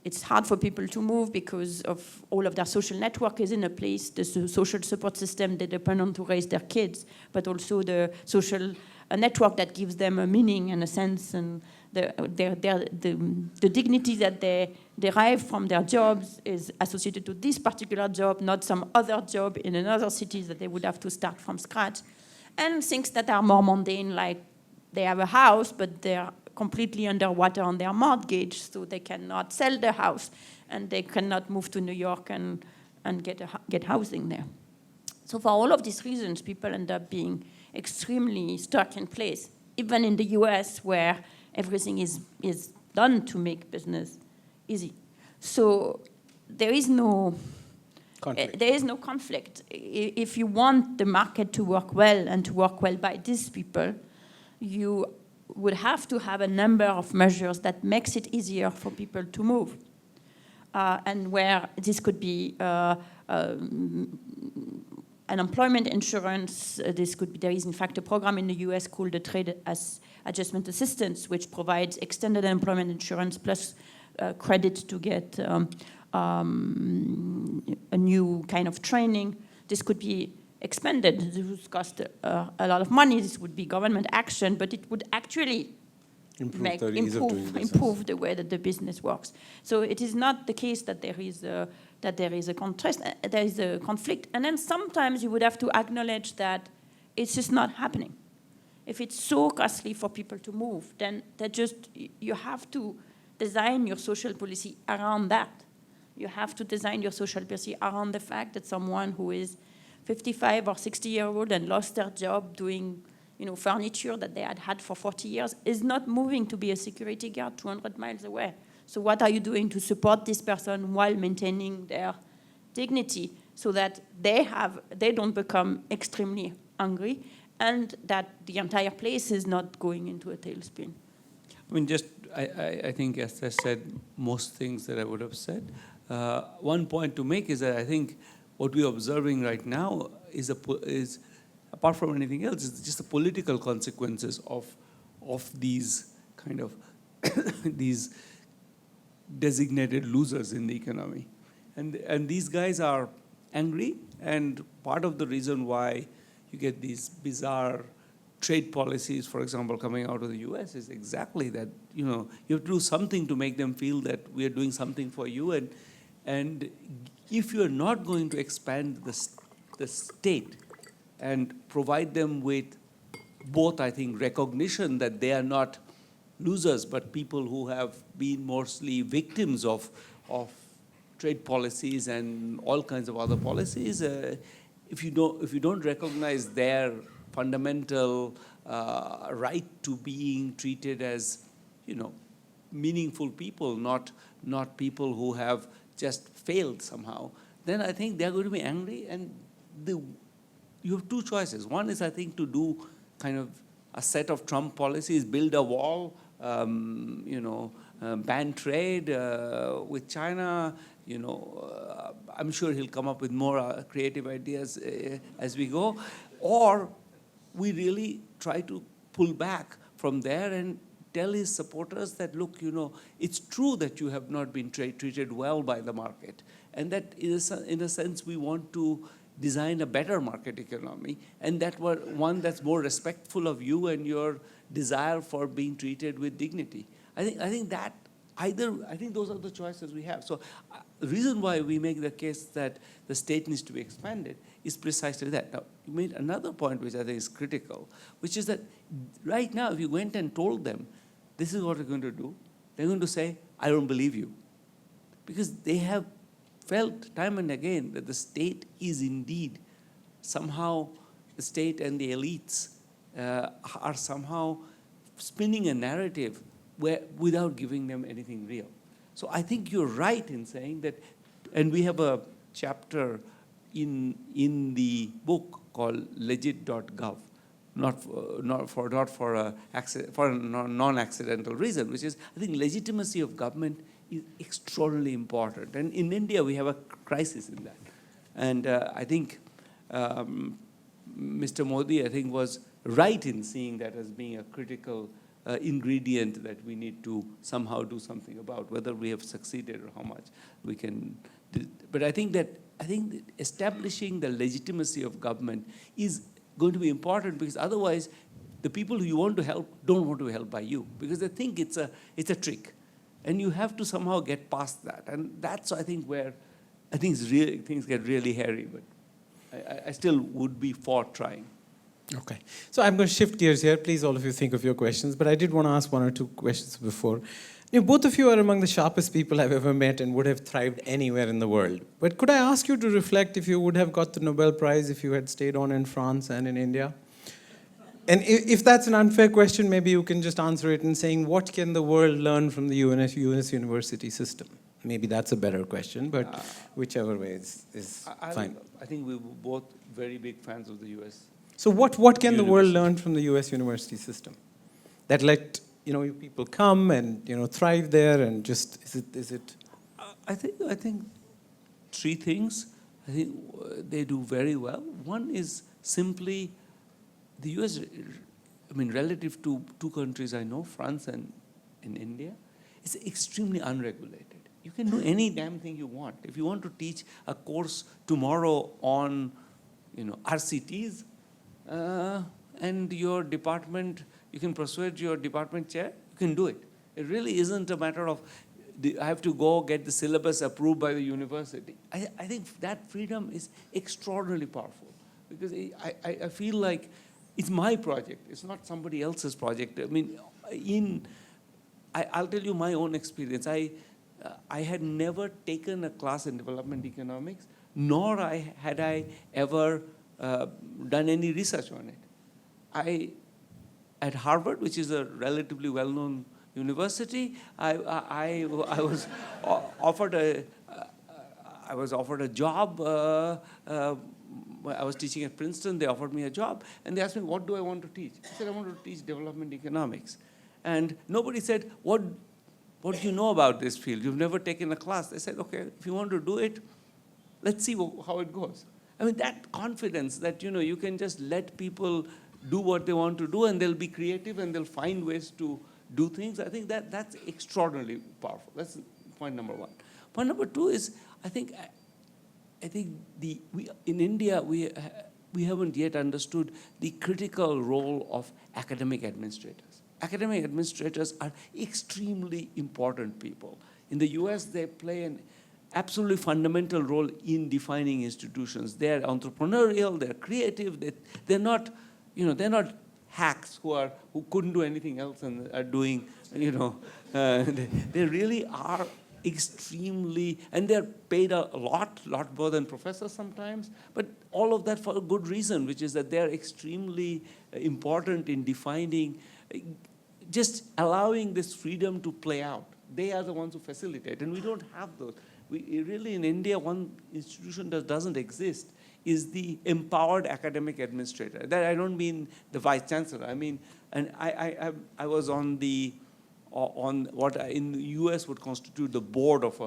Speaker 3: It's hard for people to move because of all of their social network is in a place, the social support system they depend on to raise their kids, but also the social network that gives them a meaning and a sense, and the dignity that they derive from their jobs is associated to this particular job, not some other job in another city that they would have to start from scratch. And things that are more mundane, like they have a house, but they're completely underwater on their mortgage, so they cannot sell the house, and they cannot move to New York and get housing there. So for all of these reasons, people end up being extremely stuck in place, even in the US, where everything is done to make business easy. So there is no conflict. If you want the market to work well and to work well by these people, you would have to have a number of measures that makes it easier for people to move. And where this could be unemployment insurance, there is in fact a program in the US called the Trade Adjustment Assistance, which provides extended unemployment insurance plus credit to get a new kind of training. This could be expanded. This would cost a lot of money. This would be government action, but it would actually improve the way that the business works. So it is not the case that there is a contrast, there is a conflict. And then sometimes you would have to acknowledge that it's just not happening. If it's so costly for people to move, then you have to design your social policy around that. You have to design your social policy around the fact that someone who is 55 or 60 years old and lost their job doing furniture that they had for 40 years is not moving to be a security guard 200 miles away. So what are you doing to support this person while maintaining their dignity so that they don't become extremely hungry and that the entire place is not going into a tailspin?
Speaker 2: I mean, I think Esther said most things that I would have said. One point to make is that I think what we're observing right now is apart from anything else, it's just the political consequences of these kind of these designated losers in the economy, and these guys are angry. And part of the reason why you get these bizarre trade policies, for example, coming out of the U.S. is exactly that. You have to do something to make them feel that we are doing something for you, and if you are not going to expand the state and provide them with both, I think, recognition that they are not losers, but people who have been mostly victims of trade policies and all kinds of other policies. If you don't recognize their fundamental right to being treated as, meaningful people, not people who have just failed somehow, then I think they're going to be angry. And you have two choices. One is, I think, to do kind of a set of Trump policies, build a wall, ban trade with China. I'm sure he'll come up with more creative ideas as we go. Or we really try to pull back from there and tell his supporters that, look, it's true that you have not been treated well by the market, and that in a sense we want to design a better market economy, and that one that's more respectful of you and your desire for being treated with dignity. I think those are the choices we have. So the reason why we make the case that the state needs to be expanded is precisely that. Now, you made another point which I think is critical, which is that right now, if you went and told them, this is what we're going to do, they're going to say, I don't believe you. Because they have felt time and again that the state is indeed somehow, the state and the elites are somehow spinning a narrative without giving them anything real. So I think you're right in saying that, and we have a chapter in the book called legit.gov, not for a non-accidental reason, which is, I think legitimacy of government is extraordinarily important. And in India, we have a crisis in that. And I think Mr. Modi, I think, was right in seeing that as being a critical ingredient that we need to somehow do something about, whether we have succeeded or how much we can. But I think that establishing the legitimacy of government is going to be important, because otherwise the people who you want to help don't want to be helped by you, because they think it's a trick. And you have to somehow get past that. And that's, I think, where I think things get really hairy. But I still would be for trying.
Speaker 1: Okay. So I'm going to shift gears here. Please, all of you, think of your questions. But I did want to ask one or two questions before. Both of you are among the sharpest people I've ever met and would have thrived anywhere in the world. But could I ask you to reflect if you would have got the Nobel Prize if you had stayed on in France and in India? And if that's an unfair question, maybe you can just answer it in saying, what can the world learn from the US university system? Maybe that's a better question, but whichever way is fine.
Speaker 2: I think we were both very big fans of the US.
Speaker 1: So what can the world learn from the US university system that let people come and thrive there, and just is it?
Speaker 2: I think three things. I think they do very well. One is simply the US. I mean, relative to two countries I know, France and India, it's extremely unregulated. You can do any damn thing you want. If you want to teach a course tomorrow on, RCTs, and your department, you can persuade your department chair, you can do it. It really isn't a matter of, I have to go get the syllabus approved by the university. I think that freedom is extraordinarily powerful, because I feel like it's my project. It's not somebody else's project. I mean, I'll tell you my own experience. I had never taken a class in development economics, nor had I ever done any research on it. At Harvard, which is a relatively well-known university, I was offered a job. I was teaching at Princeton. They offered me a job, and they asked me, what do I want to teach? I said, I want to teach development economics. And nobody said, what do you know about this field? You've never taken a class. They said, okay, if you want to do it, let's see how it goes. I mean, that confidence that, you can just let people do what they want to do, and they'll be creative and they'll find ways to do things. I think that's extraordinarily powerful. That's point number one. Point number two is, I think in India, we haven't yet understood the critical role of academic administrators. Academic administrators are extremely important people. In the US, they play an absolutely fundamental role in defining institutions. They're entrepreneurial, they're creative, they're not hacks who couldn't do anything else and are doing, they really are extremely, and they're paid a lot more than professors sometimes, but all of that for a good reason, which is that they're extremely important in defining, just allowing this freedom to play out. They are the ones who facilitate, and we don't have those. We really, in India, one institution that doesn't exist is the empowered academic administrator. That I don't mean the vice chancellor. I mean, and I was on what in the US would constitute the board of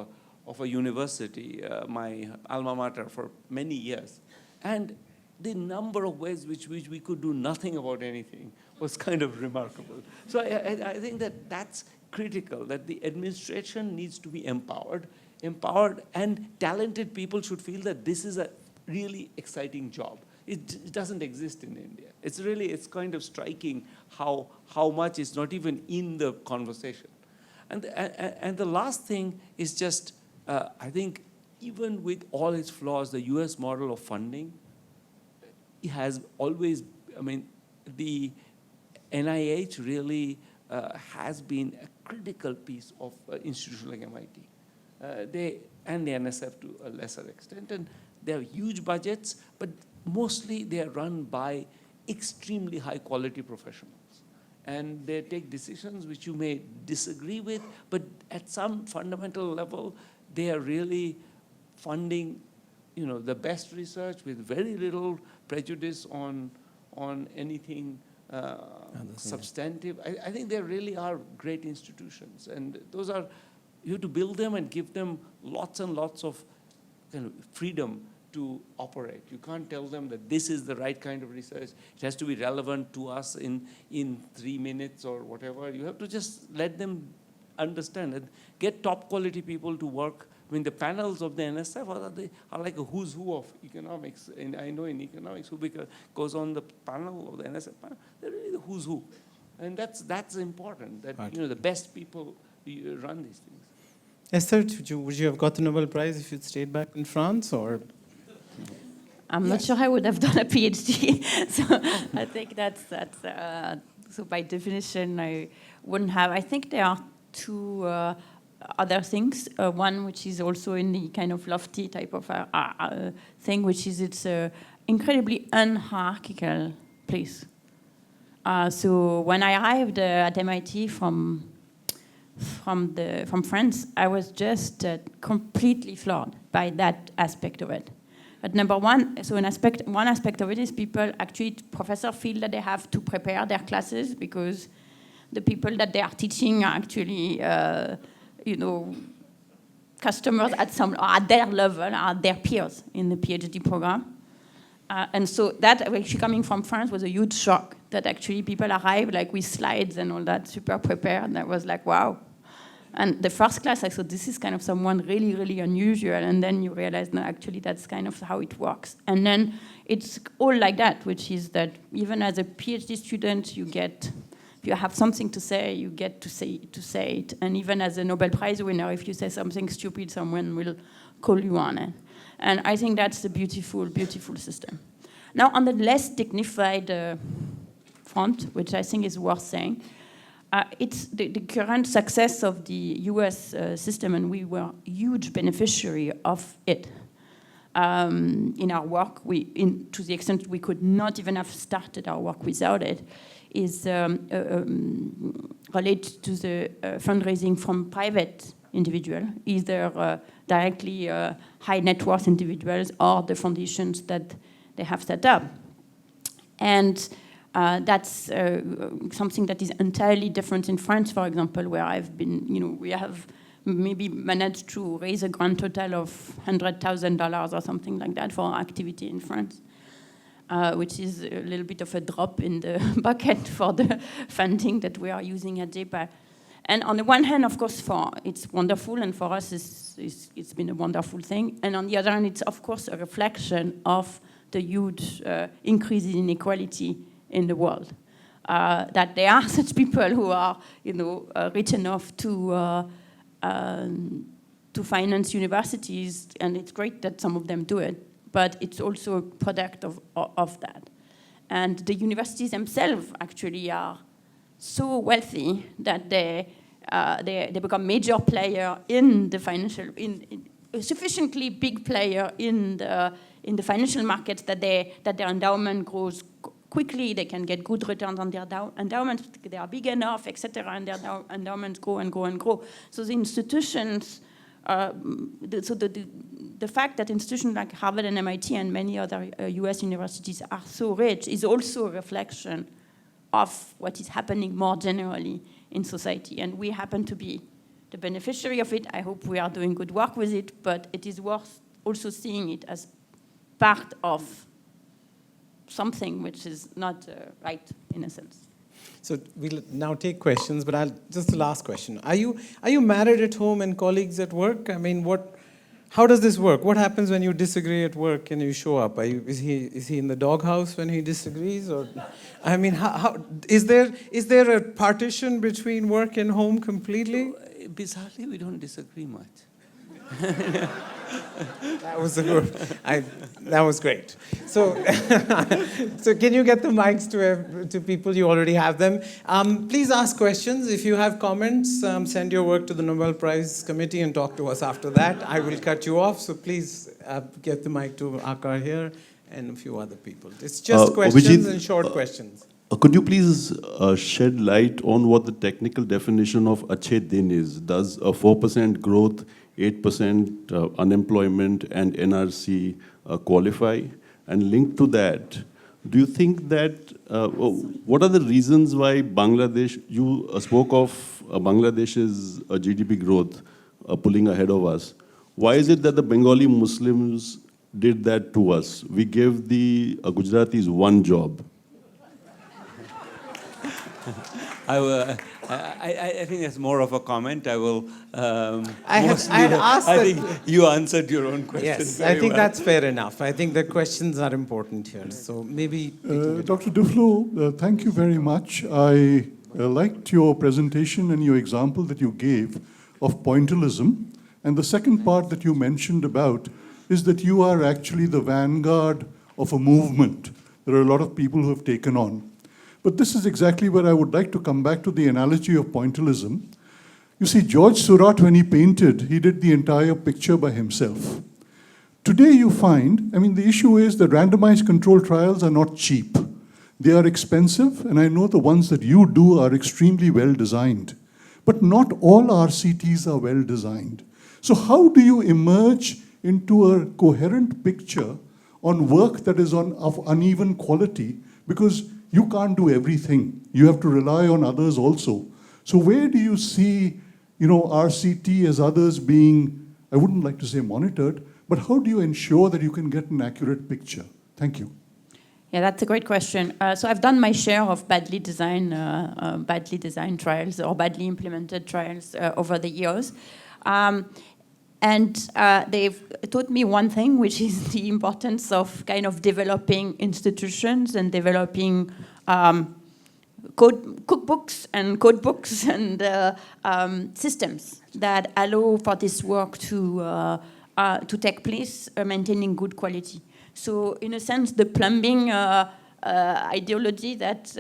Speaker 2: a university, my alma mater, for many years. And the number of ways which we could do nothing about anything was kind of remarkable. So I think that that's critical, that the administration needs to be empowered, and talented people should feel that this is a really exciting job. It doesn't exist in India. It's kind of striking how much is not even in the conversation. And the last thing is just, I think, even with all its flaws, the US model of funding, it has always, the NIH really has been a critical piece of institution like MIT. And the NSF to a lesser extent. And they have huge budgets, but mostly they are run by extremely high quality professionals. And they take decisions which you may disagree with, but at some fundamental level, they are really funding the best research with very little prejudice on anything substantive. I think they really are great institutions. And those are, you have to build them and give them lots and lots of kind of freedom to operate. You can't tell them that this is the right kind of research. It has to be relevant to us in 3 minutes or whatever. You have to just let them understand and get top quality people to work. The panels of the NSF are like a who's who of economics. And I know in economics, who goes on the panel of the NSF panel, they're really the who's who. And that's important, that the best people run these things.
Speaker 1: Esther, would you have got the Nobel Prize if you'd stayed back in France, or?
Speaker 3: I'm not sure I would have done a PhD. So I think that's so by definition I wouldn't have. I think there are two other things. One which is also in the kind of lofty type of thing, which is it's an incredibly unhierarchical place. So when I arrived at MIT from France, I was just completely floored by that aspect of it. But number one, so one aspect of it is professors feel that they have to prepare their classes because the people that they are teaching are actually, customers at their level, are their peers in the PhD program. And so that, actually coming from France, was a huge shock, that actually people arrive like with slides and all that, super prepared, and I was like, wow. And the first class, I thought, this is kind of someone really, really unusual. And then you realize, no, actually, that's kind of how it works. And then it's all like that, which is that even as a PhD student, if you have something to say, you get to say it. And even as a Nobel Prize winner, if you say something stupid, someone will call you on it. And I think that's a beautiful, beautiful system. Now, on the less dignified front, which I think is worth saying, it's the current success of the US system, and we were huge beneficiary of it. In our work, to the extent we could not even have started our work without it, is related to the fundraising from private individuals, either directly high net worth individuals or the foundations that they have set up. And that's something that is entirely different in France, for example, where I've been, we have maybe managed to raise a grand total of $100,000 or something like that for our activity in France, which is a little bit of a drop in the bucket for the funding that we are using at JPA. And on the one hand, of course, it's wonderful, and for us, it's been a wonderful thing. And on the other hand, it's, of course, a reflection of the huge increase in inequality in the world. That there are such people who are, rich enough to finance universities, and it's great that some of them do it, but it's also a product of that. And the universities themselves actually are so wealthy that they become major player in the financial, in a sufficiently big player in the financial markets that their endowment grows quickly. They can get good returns on their endowments. They are big enough, etc., and their endowments grow and grow and grow. So the institutions, the fact that institutions like Harvard and MIT and many other US universities are so rich is also a reflection of what is happening more generally in society. And we happen to be the beneficiary of it. I hope we are doing good work with it, but it is worth also seeing it as part of something which is not right, in a sense.
Speaker 1: So we'll now take questions, but just the last question. Are you married at home and colleagues at work? I mean, how does this work? What happens when you disagree at work and you show up? Is he in the doghouse when he disagrees? Or, I mean, how is there a partition between work and home completely?
Speaker 2: Bizarrely, we don't disagree much.
Speaker 1: That was great. So, so can you get the mics to people? You already have them. Please ask questions. If you have comments, send your work to the Nobel Prize Committee and talk to us after that. I will cut you off. So please get the mic to Akar here and a few other people. It's just questions
Speaker 4: Abhijeet,
Speaker 1: and short questions.
Speaker 4: Could you please shed light on what the technical definition of Achhe Din is? Does a 4% growth, 8% unemployment and NRC qualify? And linked to that, do you think that, what are the reasons why Bangladesh, you spoke of Bangladesh's GDP growth pulling ahead of us. Why is it that the Bengali Muslims did that to us? We gave the Gujaratis one job.
Speaker 2: I think that's more of a comment. I will.
Speaker 1: I had asked.
Speaker 2: I think you answered your own question.
Speaker 1: Yes, I think that's fair enough. I think the questions are important here. So maybe.
Speaker 5: Dr. Duflo, thank you very much. I liked your presentation and your example that you gave of pointillism. And the second part that you mentioned about is that you are actually the vanguard of a movement. There are a lot of people who have taken on. But this is exactly where I would like to come back to the analogy of pointillism. You see, George Seurat, when he painted, he did the entire picture by himself. Today you find, I mean, the issue is that randomized control trials are not cheap. They are expensive, and I know the ones that you do are extremely well designed. But not all RCTs are well designed. So how do you emerge into a coherent picture on work that is of uneven quality? Because you can't do everything. You have to rely on others also. So where do you see, RCT as others being, I wouldn't like to say monitored, but how do you ensure that you can get an accurate picture? Thank you.
Speaker 3: Yeah, that's a great question. So I've done my share of badly designed trials or badly implemented trials over the years. And they've taught me one thing, which is the importance of kind of developing institutions and developing cookbooks and codebooks and systems that allow for this work to take place, maintaining good quality. So in a sense, the plumbing ideology that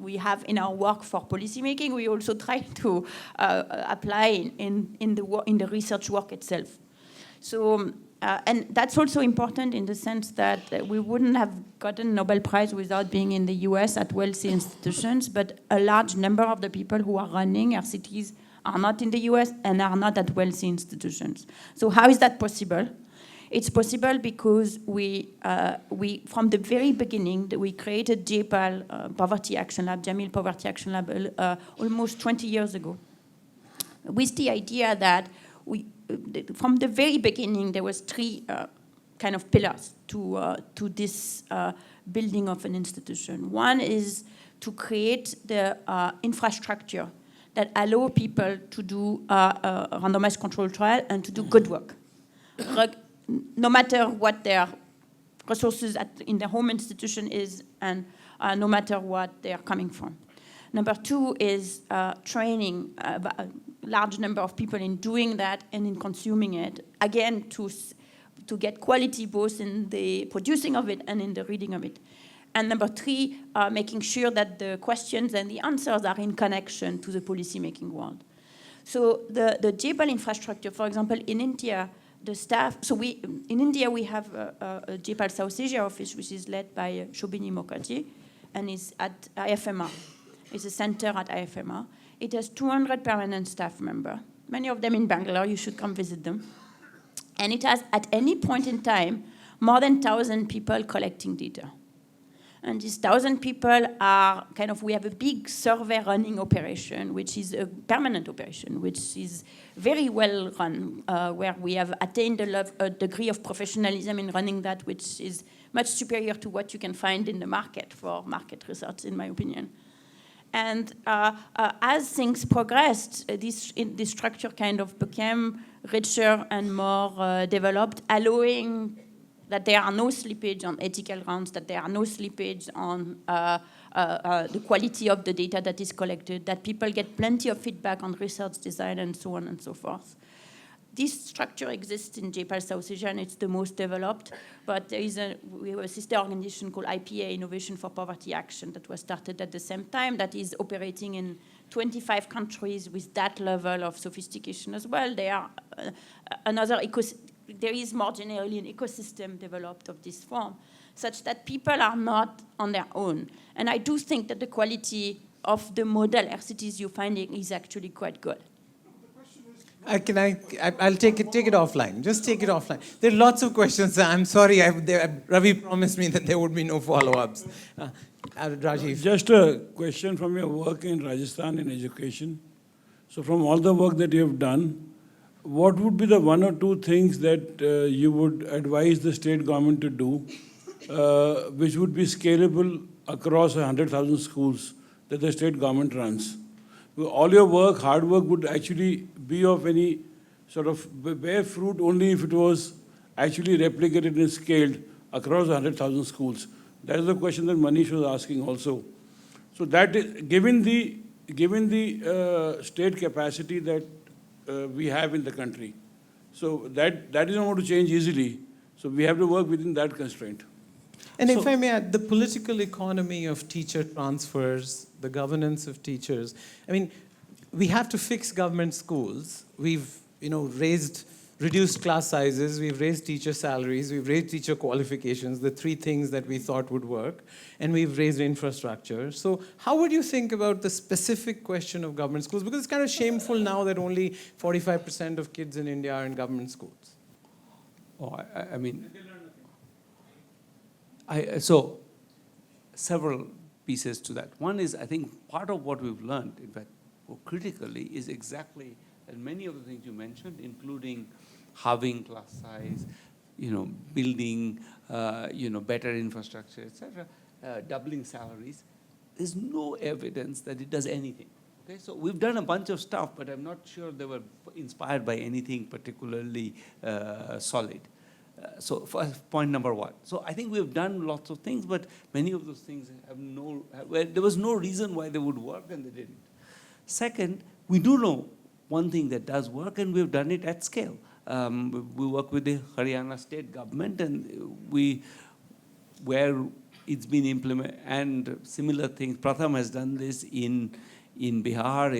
Speaker 3: we have in our work for policymaking, we also try to apply in the research work itself. So, and that's also important in the sense that we wouldn't have gotten Nobel Prize without being in the US at wealthy institutions, but a large number of the people who are running RCTs are not in the US and are not at wealthy institutions. So how is that possible? It's possible because we from the very beginning, we created JPAL, Poverty Action Lab, Jamil Poverty Action Lab, almost 20 years ago, with the idea that from the very beginning, there was three kind of pillars to this building of an institution. One is to create the infrastructure that allow people to do a randomized control trial and to do good work. No matter what their resources in their home institution is, and no matter what they are coming from. Number two is training a large number of people in doing that and in consuming it, again, to get quality both in the producing of it and in the reading of it. And number three, making sure that the questions and the answers are in connection to the policy-making world. So the JPAL infrastructure, for example, in India, the staff, in India we have a JPAL South Asia office, which is led by Shobhini Mukherjee, and is at IFMR. It's a center at IFMR. It has 200 permanent staff members, many of them in Bangalore. You should come visit them. And it has, at any point in time, more than 1,000 people collecting data. And these 1,000 people are we have a big survey running operation, which is a permanent operation, which is very well run, where we have attained a degree of professionalism in running that, which is much superior to what you can find in the market for market research, in my opinion. And as things progressed, this structure became richer and more developed, allowing that there are no slippage on ethical grounds, that there are no slippage on the quality of the data that is collected, that people get plenty of feedback on research design and so on and so forth. This structure exists in JPAL South Asia, and it's the most developed, but we have a sister organization called IPA, Innovation for Poverty Action, that was started at the same time, that is operating in 25 countries with that level of sophistication as well. They are there is more generally an ecosystem developed of this form, such that people are not on their own. And I do think that the quality of the model RCTs you're finding is actually quite good.
Speaker 1: I'll take it offline. Just take it offline. There are lots of questions. I'm sorry, Ravi promised me that there would be no follow-ups. Rajiv.
Speaker 6: Just a question from your work in Rajasthan in education. So from all the work that you have done, what would be the one or two things that you would advise the state government to do, which would be scalable across 100,000 schools that the state government runs? All your work, hard work, would actually be of any sort of bear fruit only if it was actually replicated and scaled across 100,000 schools. That is the question that Manish was asking also. So that is, given the state capacity that we have in the country, so that is not going to change easily. So we have to work within that constraint.
Speaker 1: And if I may add, the political economy of teacher transfers, the governance of teachers. I mean, we have to fix government schools. We've, reduced class sizes. We've raised teacher salaries. We've raised teacher qualifications, the three things that we thought would work. And we've raised infrastructure. So how would you think about the specific question of government schools? Because it's kind of shameful now that only 45% of kids in India are in government schools.
Speaker 2: So several pieces to that. One is, I think, part of what we've learned, in fact, critically, is exactly, and many of the things you mentioned, including halving class size, building, better infrastructure, etc., doubling salaries. There's no evidence that it does anything. Okay, so we've done a bunch of stuff, but I'm not sure they were inspired by anything particularly solid. So point number one. So I think we've done lots of things, but many of those things there was no reason why they would work, and they didn't. Second, we do know one thing that does work, and we've done it at scale. We work with the Haryana state government, and where it's been implemented, and similar things. Pratham has done this in Bihar,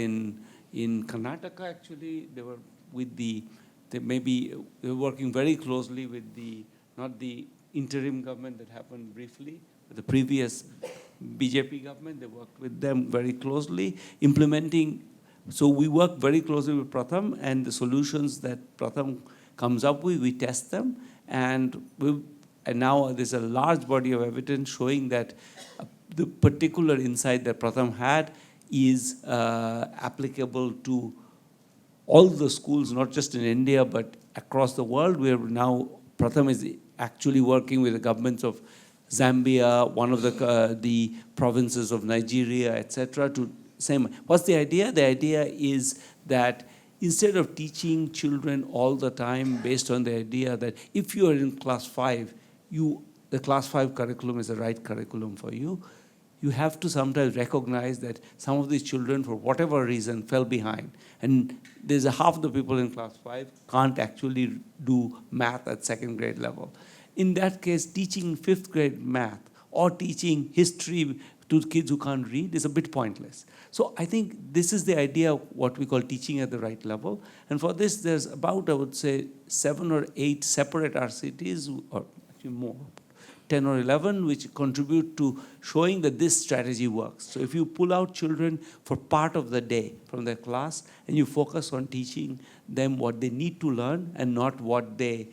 Speaker 2: in Karnataka. Actually, they were working very closely with not the interim government that happened briefly, but the previous BJP government. They worked with them very closely, implementing. So we work very closely with Pratham, and the solutions that Pratham comes up with, we test them, and now there's a large body of evidence showing that the particular insight that Pratham had is applicable to all the schools, not just in India, but across the world, where now Pratham is actually working with the governments of Zambia, one of the provinces of Nigeria, etc. to same. What's the idea? The idea is that instead of teaching children all the time based on the idea that if you are in class 5, the class 5 curriculum is the right curriculum for you, you have to sometimes recognize that some of these children, for whatever reason, fell behind. And there's half the people in class 5 can't actually do math at second grade level. In that case, teaching 5th grade math or teaching history to kids who can't read is a bit pointless. So I think this is the idea of what we call teaching at the right level. And for this, there's about, I would say, 7 or 8 separate RCTs, or actually more, 10 or 11, which contribute to showing that this strategy works. So if you pull out children for part of the day from their class and you focus on teaching them what they need to learn and not what they,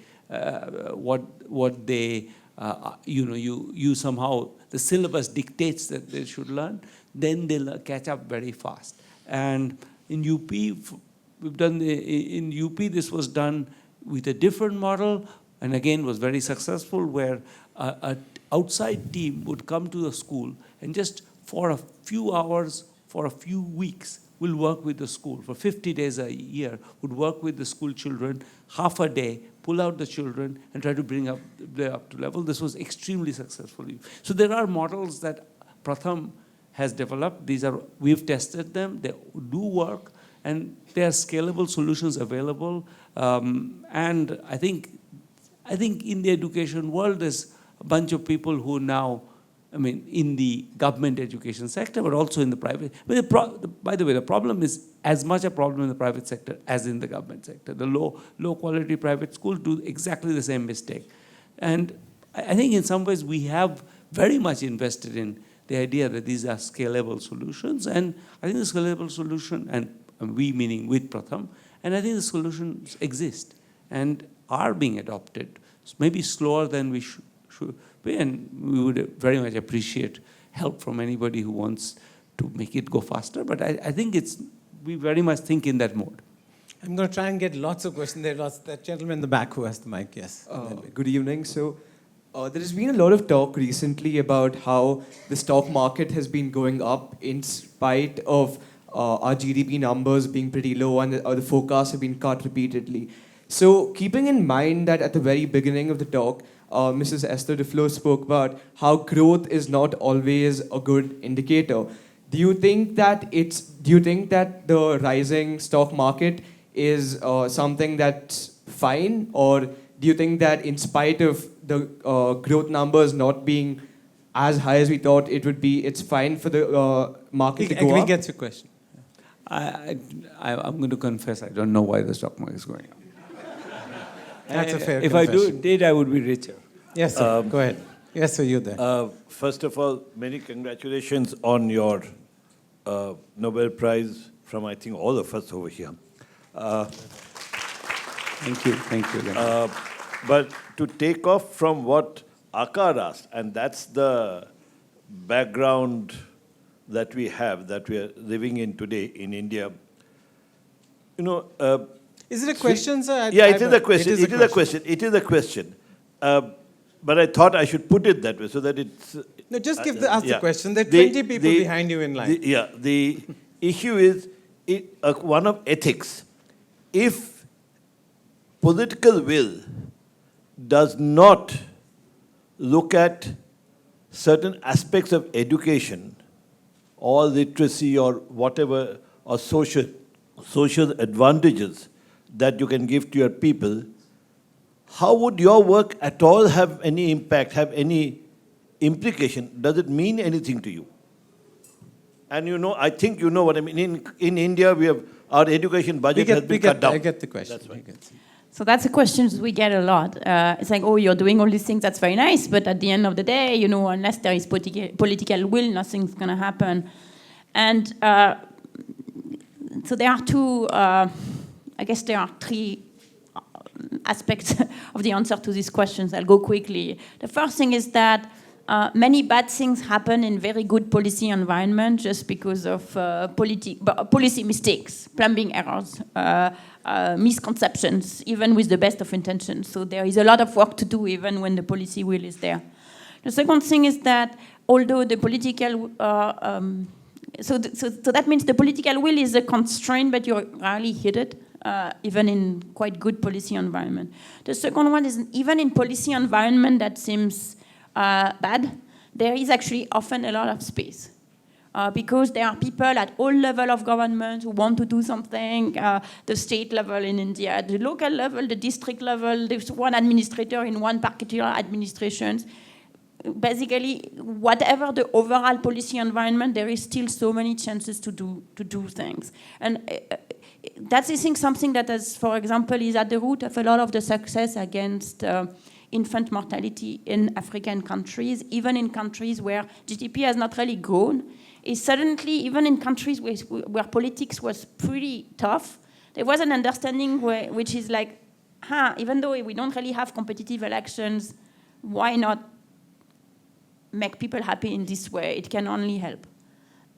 Speaker 2: you somehow, the syllabus dictates that they should learn, then they'll catch up very fast. And in UP, we've done, in UP this was done with a different model, and again was very successful, where an outside team would come to the school and just for a few hours, for a few weeks, will work with the school. For 50 days a year, would work with the school children, half a day, pull out the children and try to bring them up to level. This was extremely successful. So there are models that Pratham has developed. We've tested them, they do work, and there are scalable solutions available. And I think in the education world, there's a bunch of people who now, in the government education sector, but also in the private. By the way, the problem is as much a problem in the private sector as in the government sector. The low quality private schools do exactly the same mistake. And I think in some ways we have very much invested in the idea that these are scalable solutions. And I think the scalable solution, and we meaning with Pratham, and I think the solutions exist and are being adopted, maybe slower than we should be, and we would very much appreciate help from anybody who wants to make it go faster. But I think we very much think in that mode.
Speaker 1: I'm going to try and get lots of questions. There's that gentleman in the back who has the mic, yes.
Speaker 7: Good evening. So there has been a lot of talk recently about how the stock market has been going up in spite of our GDP numbers being pretty low, and the forecasts have been cut repeatedly. So keeping in mind that at the very beginning of the talk, Mrs. Esther Duflo spoke about how growth is not always a good indicator. Do you think that the rising stock market is something that's fine, or do you think that in spite of the growth numbers not being as high as we thought it would be, it's fine for the market to go up?
Speaker 1: We get your question.
Speaker 2: I'm going to confess, I don't know why the stock market is going up.
Speaker 1: That's a fair
Speaker 2: If
Speaker 1: confession.
Speaker 2: I did, I would be richer.
Speaker 1: Yes, sir. Go ahead. Yes, sir, you there.
Speaker 8: First of all, many congratulations on your Nobel Prize from, I think, all of us over here.
Speaker 2: Thank you.
Speaker 8: But to take off from what Akar asked, and that's the background that we have, that we are living in today in India.
Speaker 1: Is it a question, sir?
Speaker 8: Yeah, it is a question. It is a question. But I thought I should put it that way so that it's...
Speaker 1: No, just ask the question. There are 20 people behind you in line.
Speaker 8: The issue is one of ethics. If political will does not look at certain aspects of education or literacy or whatever, or social advantages that you can give to your people, how would your work at all have any impact, have any implication? Does it mean anything to you? And I think you know what I mean. In India, we have our education budget has been cut down.
Speaker 1: I get the question.
Speaker 8: That's right.
Speaker 3: So that's a question we get a lot. It's like, oh, you're doing all these things, that's very nice, but at the end of the day, unless there is political will, nothing's going to happen. And so there are three aspects of the answer to these questions. I'll go quickly. The first thing is that many bad things happen in very good policy environment just because of policy mistakes, plumbing errors, misconceptions, even with the best of intentions. So there is a lot of work to do even when the policy will is there. The second thing is that although the political so that means the political will is a constraint, but you rarely hit it, even in quite good policy environment. The second one is even in policy environment that seems bad, there is actually often a lot of space. Because there are people at all levels of government who want to do something, the state level in India, at the local level, the district level, there's one administrator in one particular administration. basically, whatever the overall policy environment, there is still so many chances to do things. And that's, I think, something that is, for example, is at the root of a lot of the success against infant mortality in African countries, even in countries where GDP has not really grown. Is suddenly, even in countries where politics was pretty tough, there was an understanding which is like, even though we don't really have competitive elections, why not make people happy in this way? It can only help.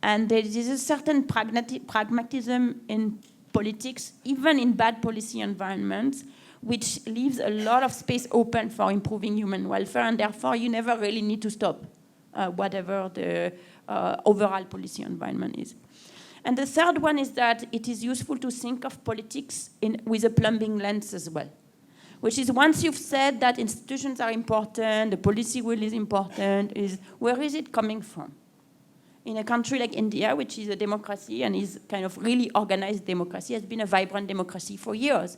Speaker 3: And there is a certain pragmatism in politics, even in bad policy environments, which leaves a lot of space open for improving human welfare, and therefore you never really need to stop whatever the overall policy environment is. And the third one is that it is useful to think of politics with a plumbing lens as well, which is once you've said that institutions are important, the policy will is important, is where is it coming from? In a country like India, which is a democracy and is kind of really organized democracy, has been a vibrant democracy for years.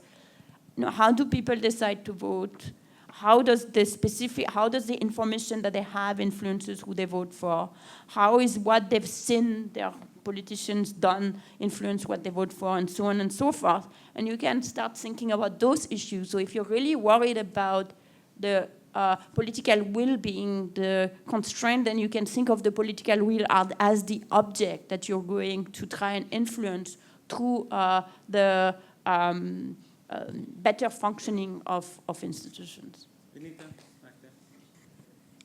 Speaker 3: How do people decide to vote? How does the information that they have influences who they vote for? How is what they've seen their politicians done influence what they vote for, and so on and so forth? And you can start thinking about those issues. So if you're really worried about the political will being the constraint, then you can think of the political will as the object that you're going to try and influence through the better functioning of institutions.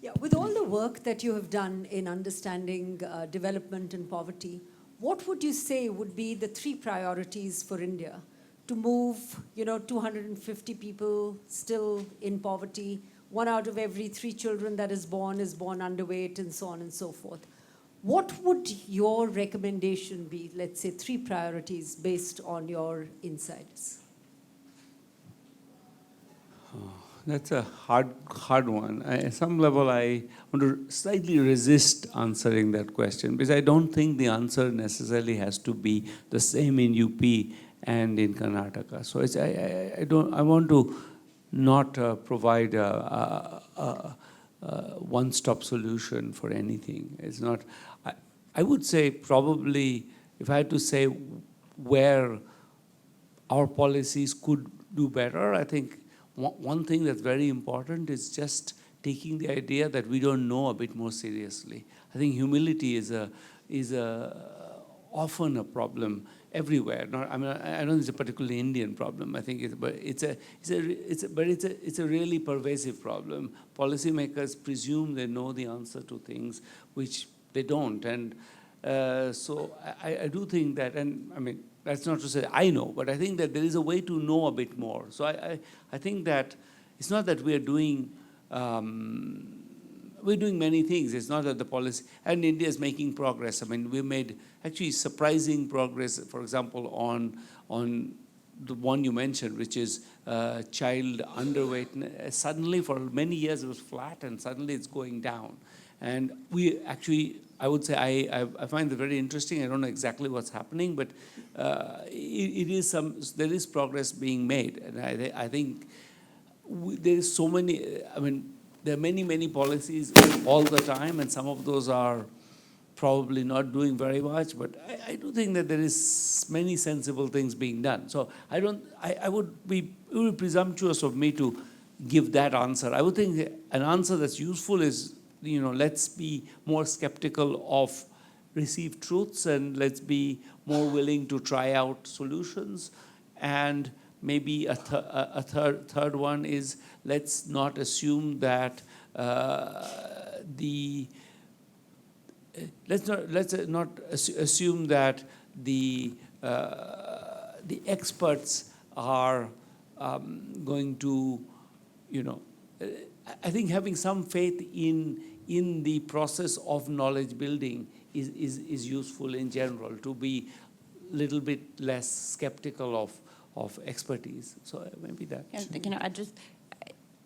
Speaker 9: Yeah, with all the work that you have done in understanding development and poverty, what would you say would be the 3 priorities for India to move, 250 people still in poverty, 1 out of every 3 children that is born underweight, and so on and so forth? What would your recommendation be, let's say 3 priorities based on your insights?
Speaker 2: That's a hard one. At some level, I want to slightly resist answering that question, because I don't think the answer necessarily has to be the same in UP and in Karnataka. So I want to not provide a one-stop solution for anything. It's not. I would say probably, if I had to say where our policies could do better, I think one thing that's very important is just taking the idea that we don't know a bit more seriously. I think humility is often a problem everywhere. I don't think it's a particularly Indian problem. I think it's a really pervasive problem. Policymakers presume they know the answer to things which they don't, and so I do think that, and I mean, that's not to say I know, but I think that there is a way to know a bit more. So I think that it's not that we're doing many things. It's not that the policy, and India is making progress. I mean, we made actually surprising progress, for example, on the one you mentioned, which is child underweight. Suddenly, for many years, it was flat, and suddenly it's going down. And we actually, I would say, I find it very interesting. I don't know exactly what's happening, but there is progress being made. And I think there is so many, I mean, there are many policies all the time, and some of those are probably not doing very much, but I do think that there is many sensible things being done. So it would be presumptuous of me to give that answer. I would think an answer that's useful is, let's be more skeptical of received truths, and let's be more willing to try out solutions. And maybe a third one is, let's not assume that let's not assume that the experts are going to, I think having some faith in the process of knowledge building is useful in general, to be a little bit less skeptical of expertise. So maybe that.
Speaker 3: Yeah, I just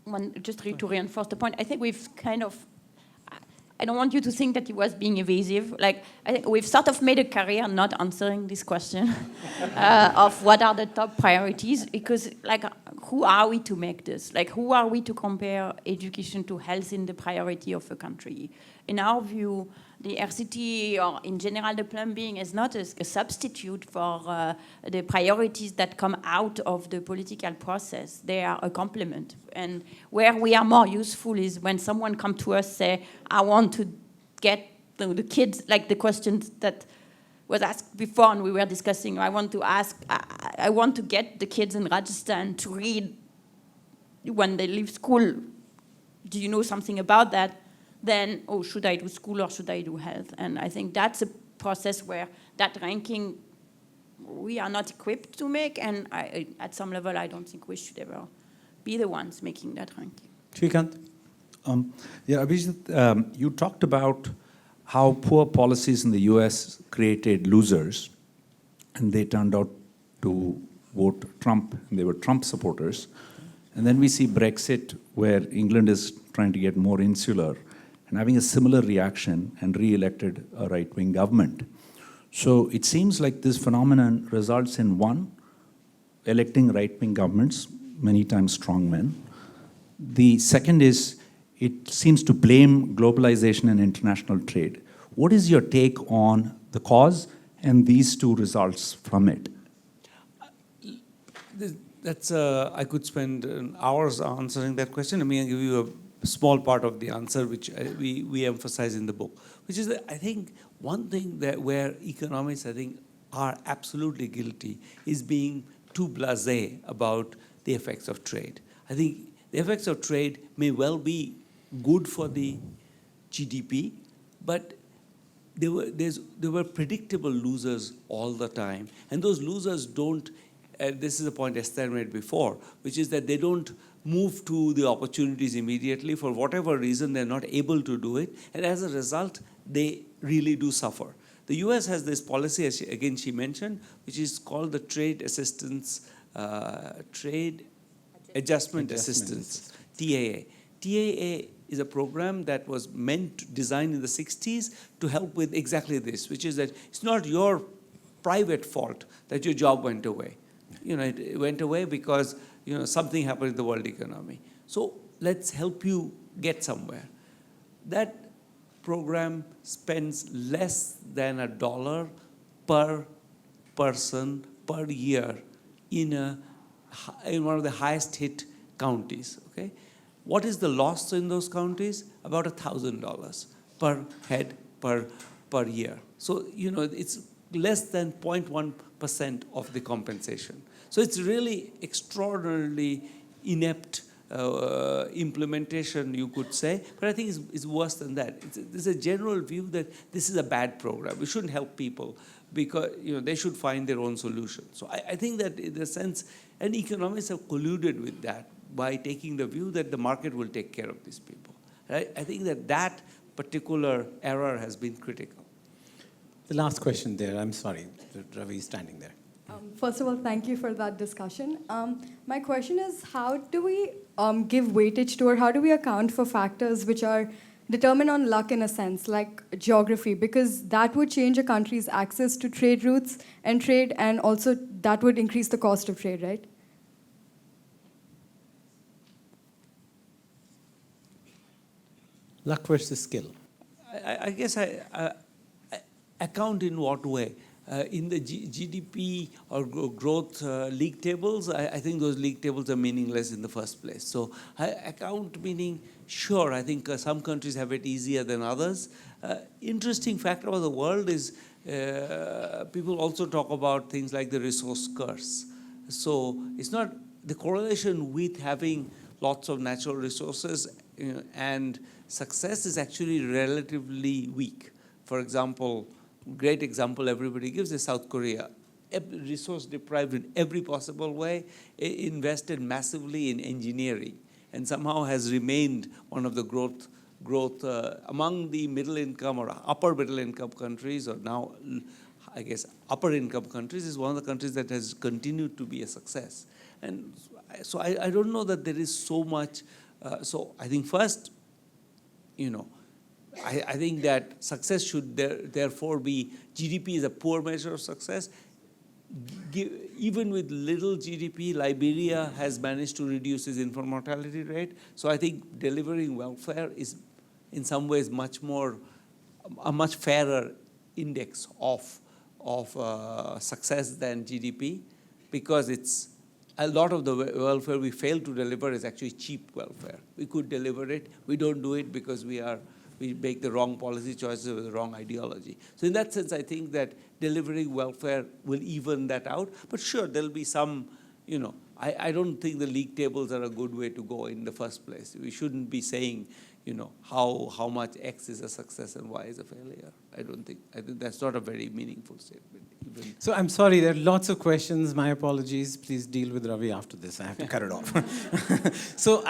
Speaker 3: want to reinforce the point. I think we've kind of, I don't want you to think that he was being evasive. Like, I think we've sort of made a career not answering this question of what are the top priorities, because like who are we to make this? Like, who are we to compare education to health in the priority of a country? In our view, the RCT, or in general the plumbing, is not a substitute for the priorities that come out of the political process. They are a complement. And where we are more useful is when someone comes to us say, I want to get the kids, like the questions that was asked before and we were discussing, I want to get the kids in Rajasthan to read when they leave school. Do you know something about that? Then, oh, should I do school or should I do health? And I think that's a process where that ranking we are not equipped to make, and at some level I don't think we should ever be the ones making that ranking.
Speaker 1: Shrikant?
Speaker 10: Yeah, Abhijeet, you talked about how poor policies in the US created losers, and they turned out to vote Trump, and they were Trump supporters. And then we see Brexit, where England is trying to get more insular and having a similar reaction and re-elected a right-wing government. So it seems like this phenomenon results in, one, electing right-wing governments, many times strong men. The second is, it seems to blame globalization and international trade. What is your take on the cause and these two results from it?
Speaker 2: I could spend hours answering that question. I mean, I'll give you a small part of the answer, which we emphasize in the book, which is that I think one thing that where economists, I think, are absolutely guilty is being too blasé about the effects of trade. I think the effects of trade may well be good for the GDP, but there were predictable losers all the time. And those losers don't, this is a point Esther made before, which is that they don't move to the opportunities immediately. For whatever reason, they're not able to do it. And as a result, they really do suffer. The US has this policy, as she mentioned, which is called the Trade Adjustment Assistance, TAA. TAA is a program that was designed in the 60s to help with exactly this, which is that it's not your private fault that your job went away. It went away because something happened in the world economy. So let's help you get somewhere. That program spends less than $1 per person per year in one of the highest hit counties. Okay, what is the loss in those counties? About $1,000 per head per year. So it's less than 0.1% of the compensation. So it's really extraordinarily inept implementation, you could say, but I think it's worse than that. There's a general view that this is a bad program. We shouldn't help people because they should find their own solution. So I think that in a sense, and economists have colluded with that by taking the view that the market will take care of these people. Right? I think that particular error has been critical.
Speaker 1: The last question there, I'm sorry, Ravi is standing there.
Speaker 11: First of all, thank you for that discussion. My question is, how do we give weightage to, or how do we account for factors which are determined on luck in a sense, like geography, because that would change a country's access to trade routes and trade, and also that would increase the cost of trade, right?
Speaker 1: Luck versus skill.
Speaker 2: I guess I account in what way? In the GDP or growth league tables, I think those league tables are meaningless in the first place. So account meaning, sure, I think some countries have it easier than others. Interesting fact about the world is people also talk about things like the resource curse. So it's not the correlation with having lots of natural resources and success is actually relatively weak. For example, great example everybody gives is South Korea. Resource deprived in every possible way, invested massively in engineering, and somehow has remained one of the growth among the middle income or upper middle income countries, or now I guess upper income countries, is one of the countries that has continued to be a success. And so I don't know that there is so much. So I think first, I think that success should therefore be, GDP is a poor measure of success. even with little GDP, Liberia has managed to reduce its infant mortality rate. So I think delivering welfare is, in some ways, a much fairer index of success than GDP, because it's a lot of the welfare we fail to deliver is actually cheap welfare. We could deliver it. We don't do it because we make the wrong policy choices with the wrong ideology. So in that sense, I think that delivering welfare will even that out. But sure, there'll be some, I don't think the league tables are a good way to go in the first place. We shouldn't be saying, how much X is a success and Y is a failure. I think that's not a very meaningful statement.
Speaker 1: So I'm sorry, there are lots of questions. My apologies. Please deal with Ravi after this. I have to cut it off. So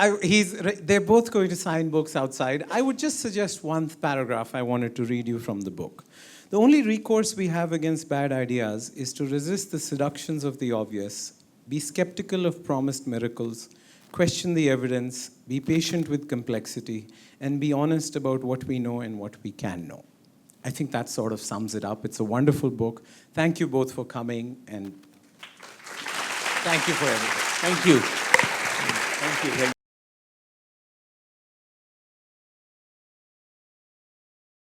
Speaker 1: they're both going to sign books outside. I would just suggest one paragraph I wanted to read you from the book. The only recourse we have against bad ideas is to resist the seductions of the obvious, be skeptical of promised miracles, question the evidence, be patient with complexity, and be honest about what we know and what we can know. I think that sort of sums it up. It's a wonderful book. Thank you both for coming, and
Speaker 2: thank you for everything. Thank you. Thank you.